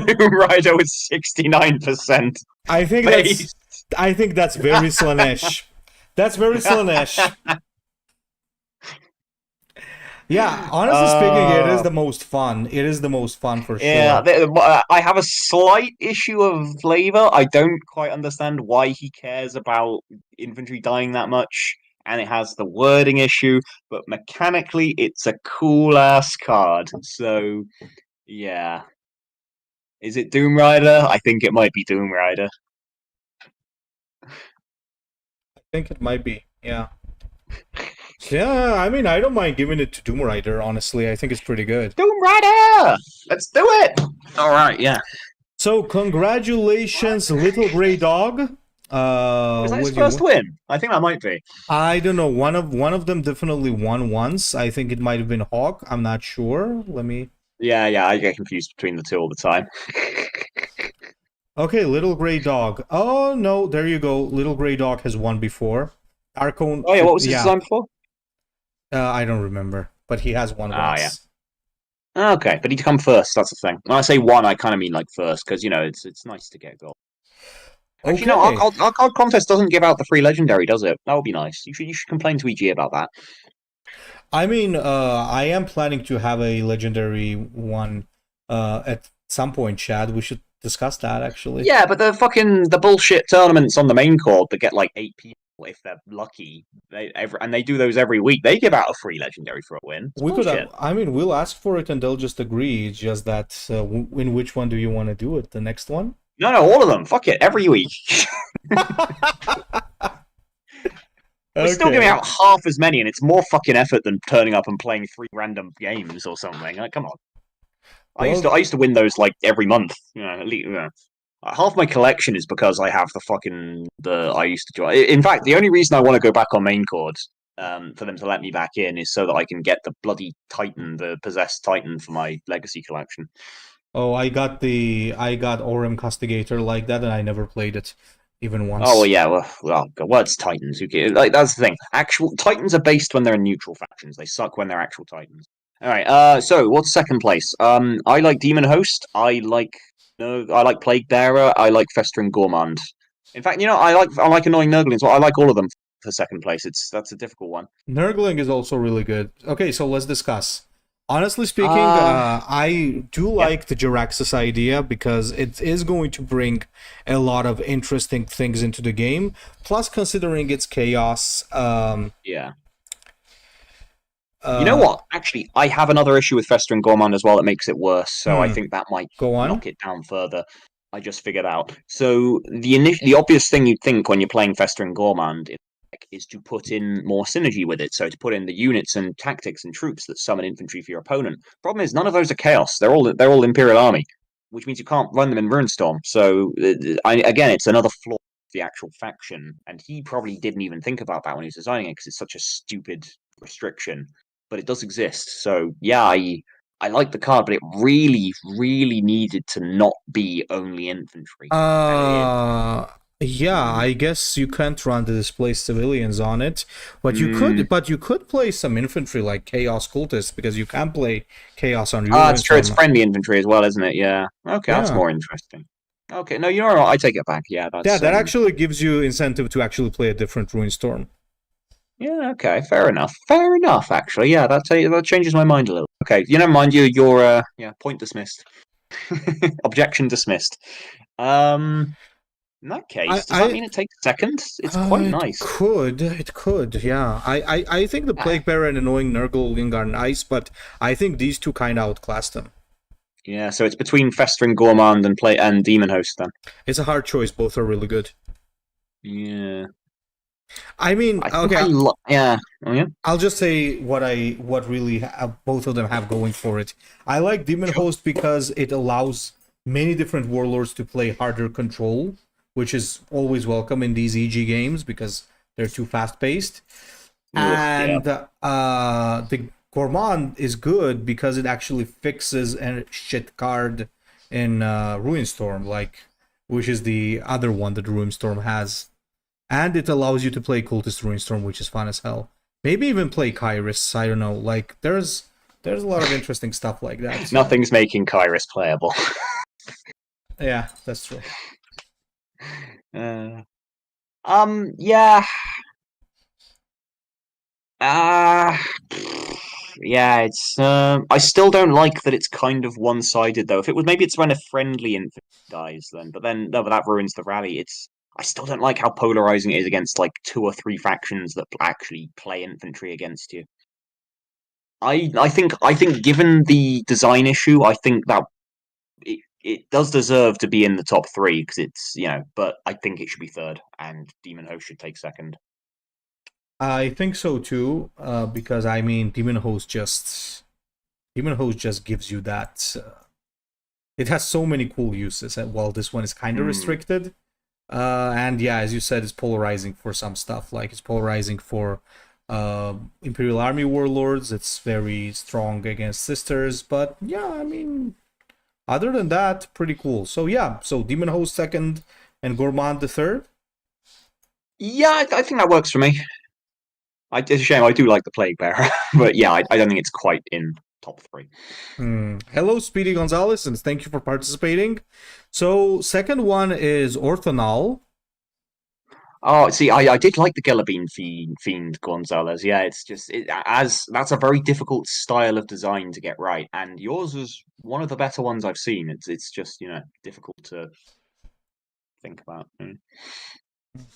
Doom Rider with 69%. I think that's very Slaanesh. That's very Slaanesh. Yeah, honestly speaking, it is the most fun. It is the most fun for sure. Yeah, I have a slight issue of flavor. I don't quite understand why he cares about infantry dying that much, and it has the wording issue, but mechanically, it's a cool-ass card. So, yeah. Is it Doom Rider? I think it might be Doom Rider. I think it might be, yeah. Yeah, I mean, I don't mind giving it to Doom Rider, honestly. I think it's pretty good. Doom Rider! Let's do it! Alright, yeah. So, congratulations, Little Grey Dog. Was that his first win? I think that might be. I don't know. One of them definitely won once. I think it might have been Hawk. I'm not sure. Let me... Yeah, I get confused between the two all the time. Okay, Little Grey Dog. Oh, no, there you go. Little Grey Dog has won before. Archon... Oh, yeah, what was his design before? I don't remember, but he has won once. Yeah. Okay, but he'd come first, that's the thing. When I say one, I kind of mean like first, because, you know, it's nice to get gold. Okay. Actually, no, our card contest doesn't give out the free legendary, does it? That would be nice. You should complain to EG about that. I mean, I am planning to have a legendary one at some point, Chad. We should discuss that, actually. Yeah, but the bullshit tournaments on the main court that get like 8 people, if they're lucky, and they do those every week, they give out a free legendary for a win. I mean, we'll ask for it and they'll just agree. It's just that in which one do you want to do it? The next one? No, all of them. Fuck it, every week. We're still giving out half as many, and it's more fucking effort than turning up and playing 3 random games or something. Like, come on. Well, I used to win those like every month. You know, at least, half my collection is because I have I used to join. In fact, the only reason I want to go back on main chords for them to let me back in is so that I can get the bloody Titan, the possessed Titan for my legacy collection. Oh, I got Orem Castigator like that, and I never played it even once. Oh yeah, well, it's Titans. Like that's the thing. Actual Titans are based when they're in neutral factions. They suck when they're actual Titans. All right. So what's second place? I like Demon Host. I like Plague Bearer. I like Festering Gourmand. In fact, I like Annoying Nurgling. So I like all of them for second place. That's a difficult one. Nurgling is also really good. Okay, so let's discuss. Honestly speaking, I do like the Jaraxxus idea because it is going to bring a lot of interesting things into the game. Plus, considering its chaos. Yeah. You know what? Actually, I have another issue with Festering Gourmand as well that makes it worse. So I think that might knock it down further. I just figured out. So the obvious thing you'd think when you're playing Festering Gourmand is to put in more synergy with it. So to put in the units and tactics and troops that summon infantry for your opponent. Problem is, none of those are chaos. They're all Imperial Army, which means you can't run them in Runestorm. So again, it's another flaw of the actual faction. And he probably didn't even think about that when he was designing it because it's such a stupid restriction. But it does exist. So yeah, I like the card, but it really, really needed to not be only infantry. Yeah, I guess you can't run the displaced civilians on it, but you Hmm. could. But you could play some infantry like Chaos Cultists because you can play Chaos on your Ah, it's true. It's ruinstorm. friendly infantry as well, isn't it? Yeah. Okay, that's Yeah, more interesting. Okay, no, you know what? I take it back. Yeah, yeah, that's that actually gives you incentive to actually play a different ruinstorm. yeah. Okay, fair enough. Fair enough. Actually, yeah, that changes my mind a little. Okay, mind you, you're yeah, point dismissed. Objection dismissed. Um, in that I, case, does that I, mean it takes seconds? It's quite nice. it could, yeah. I think the Ah, Plague Bearer and Annoying Nurgling are nice, but I think these two kind of outclass them. yeah, so it's between Festering, Gourmand, and Demon Host then. It's a hard choice. Both are really good. Yeah, I mean, I think okay, yeah. Oh yeah, I'll just say what really both of them have going for it. I like Demon sure. Host because it allows many different warlords to play harder control, which is always welcome in these EG games because they're too fast paced. Ugh, yeah. And the Gourmand is good because it actually fixes a shit card in Ruinstorm, like which is the other one that Ruinstorm has, and it allows you to play Cultist Ruinstorm, which is fun as hell. Maybe even play Kairos. I don't know. Like there's a lot of interesting stuff like that. Nothing's making Kairos playable. Yeah, that's true. uh, yeah. Ah, yeah, it's I still don't like that it's kind of one-sided though. If it was maybe it's when a friendly infantry dies then, but then no, but that ruins the rally. It's I still don't like how polarizing it is against like two or three factions that actually play infantry against you. I think given the design issue, I think that it does deserve to be in the top three because it's but I think it should be third and Demon Host should take second. I think so too, because I mean, Demon Host just gives you that. It has so many cool uses, and while this one is kind of Hmm. restricted. And yeah, as you said, it's polarizing for some stuff. Like it's polarizing for Imperial Army warlords. It's very strong against sisters. But yeah, I mean, other than that, pretty cool. So yeah, so Demon Host second and Gourmand the third. Yeah, I think that works for me. It's a shame I do like the Plague Bearer, but yeah, I don't think it's quite in top three. Hello, Speedy Gonzalez, and thank you for participating. So second one is Orthonal. Oh, see, I did like the Gellarbane fiend Gonzalez. Yeah, it's just as that's a very difficult style of design to get right, and yours was one of the better ones I've seen. It's just difficult to think about.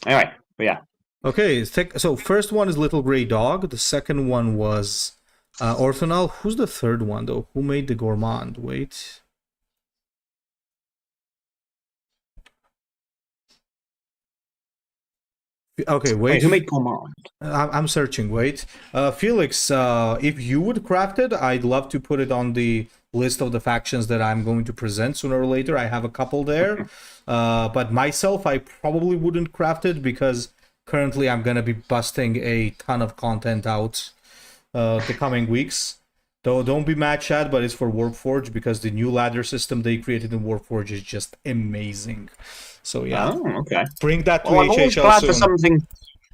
Anyway, but yeah. Okay, so first one is Little Grey Dog. The second one was Orthonal. Who's the third one though? Who made the Gourmand? Wait. Okay, Wait, wait. who made Gourmand? I'm searching. Wait, Felix. If you would craft it, I'd love to put it on the list of the factions that I'm going to present sooner or later. I have a couple there, but myself, I probably wouldn't craft it because currently I'm gonna be busting a ton of content out the coming weeks. Though don't be mad, Chad, but it's for Warforge because the new ladder system they created in Warforge is just amazing. So yeah, Oh, okay. bring that to Well, I'm always HHL glad for soon. something.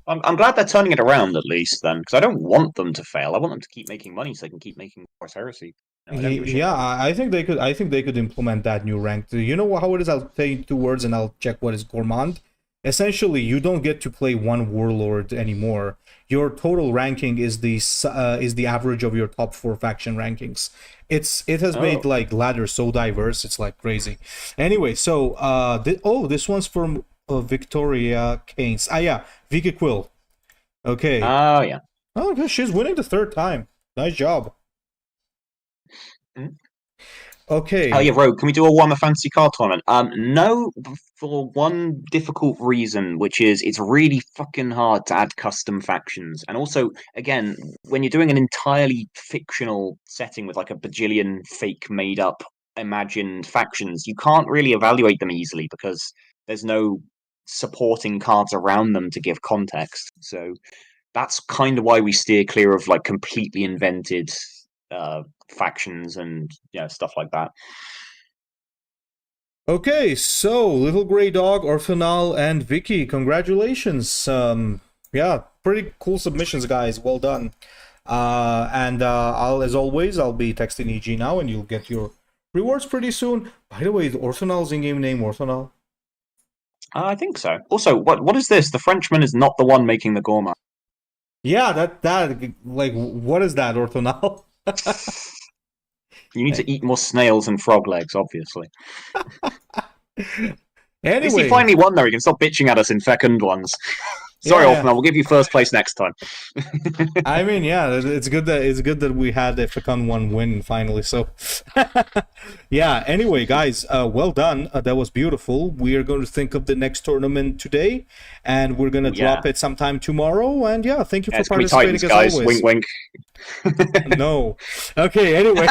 I'm glad they're turning it around at least then, because I don't want them to fail. I want them to keep making money so they can keep making Horse Heresy. No, I don't give a shit Yeah, about that. I think they could. I think they could implement that new rank. You know how it is? I'll say two words and I'll check what is gourmand. Essentially, you don't get to play one warlord anymore. Your total ranking is the average of your top four faction rankings. It has made Oh, like ladder so diverse. It's like crazy. Anyway, so this one's from Victoria Keynes. Ah yeah, Vicky Quill. Okay. oh yeah. Oh, okay, she's winning the third time. Nice job. Mm. Oh Okay. yeah, Rogue. Can we do a Warhammer Fantasy Card Tournament? No, for one difficult reason, which is it's really fucking hard to add custom factions, and also, again, when you're doing an entirely fictional setting with like a bajillion fake, made-up, imagined factions, you can't really evaluate them easily because there's no supporting cards around them to give context. So that's kind of why we steer clear of like completely invented uh, factions and stuff like that. Okay, so Little Grey Dog, Orphanal, and Vicky, congratulations. Yeah, pretty cool submissions, guys. Well done. And as always, I'll be texting EG now, and you'll get your rewards pretty soon. By the way, the Orphanal's in-game name Orphanal. I think so. Also, what is this? The Frenchman is not the one making the gourmand. Yeah, that like, what is that, Orphanal? You need to eat more snails and frog legs, obviously. At least he Anyway, finally won, though. He can stop bitching at us in fecund ones. Sorry, yeah. Orphanal, we'll give you first place next time. I mean, yeah, it's good that we had a Fecund one win finally. So, yeah. Anyway, guys, well done. That was beautiful. We are going to think of the next tournament today, and we're going to drop it sometime tomorrow. And yeah, thank you for It's gonna be participating Titans, as guys. always. Wink, wink. No. Okay. Anyway.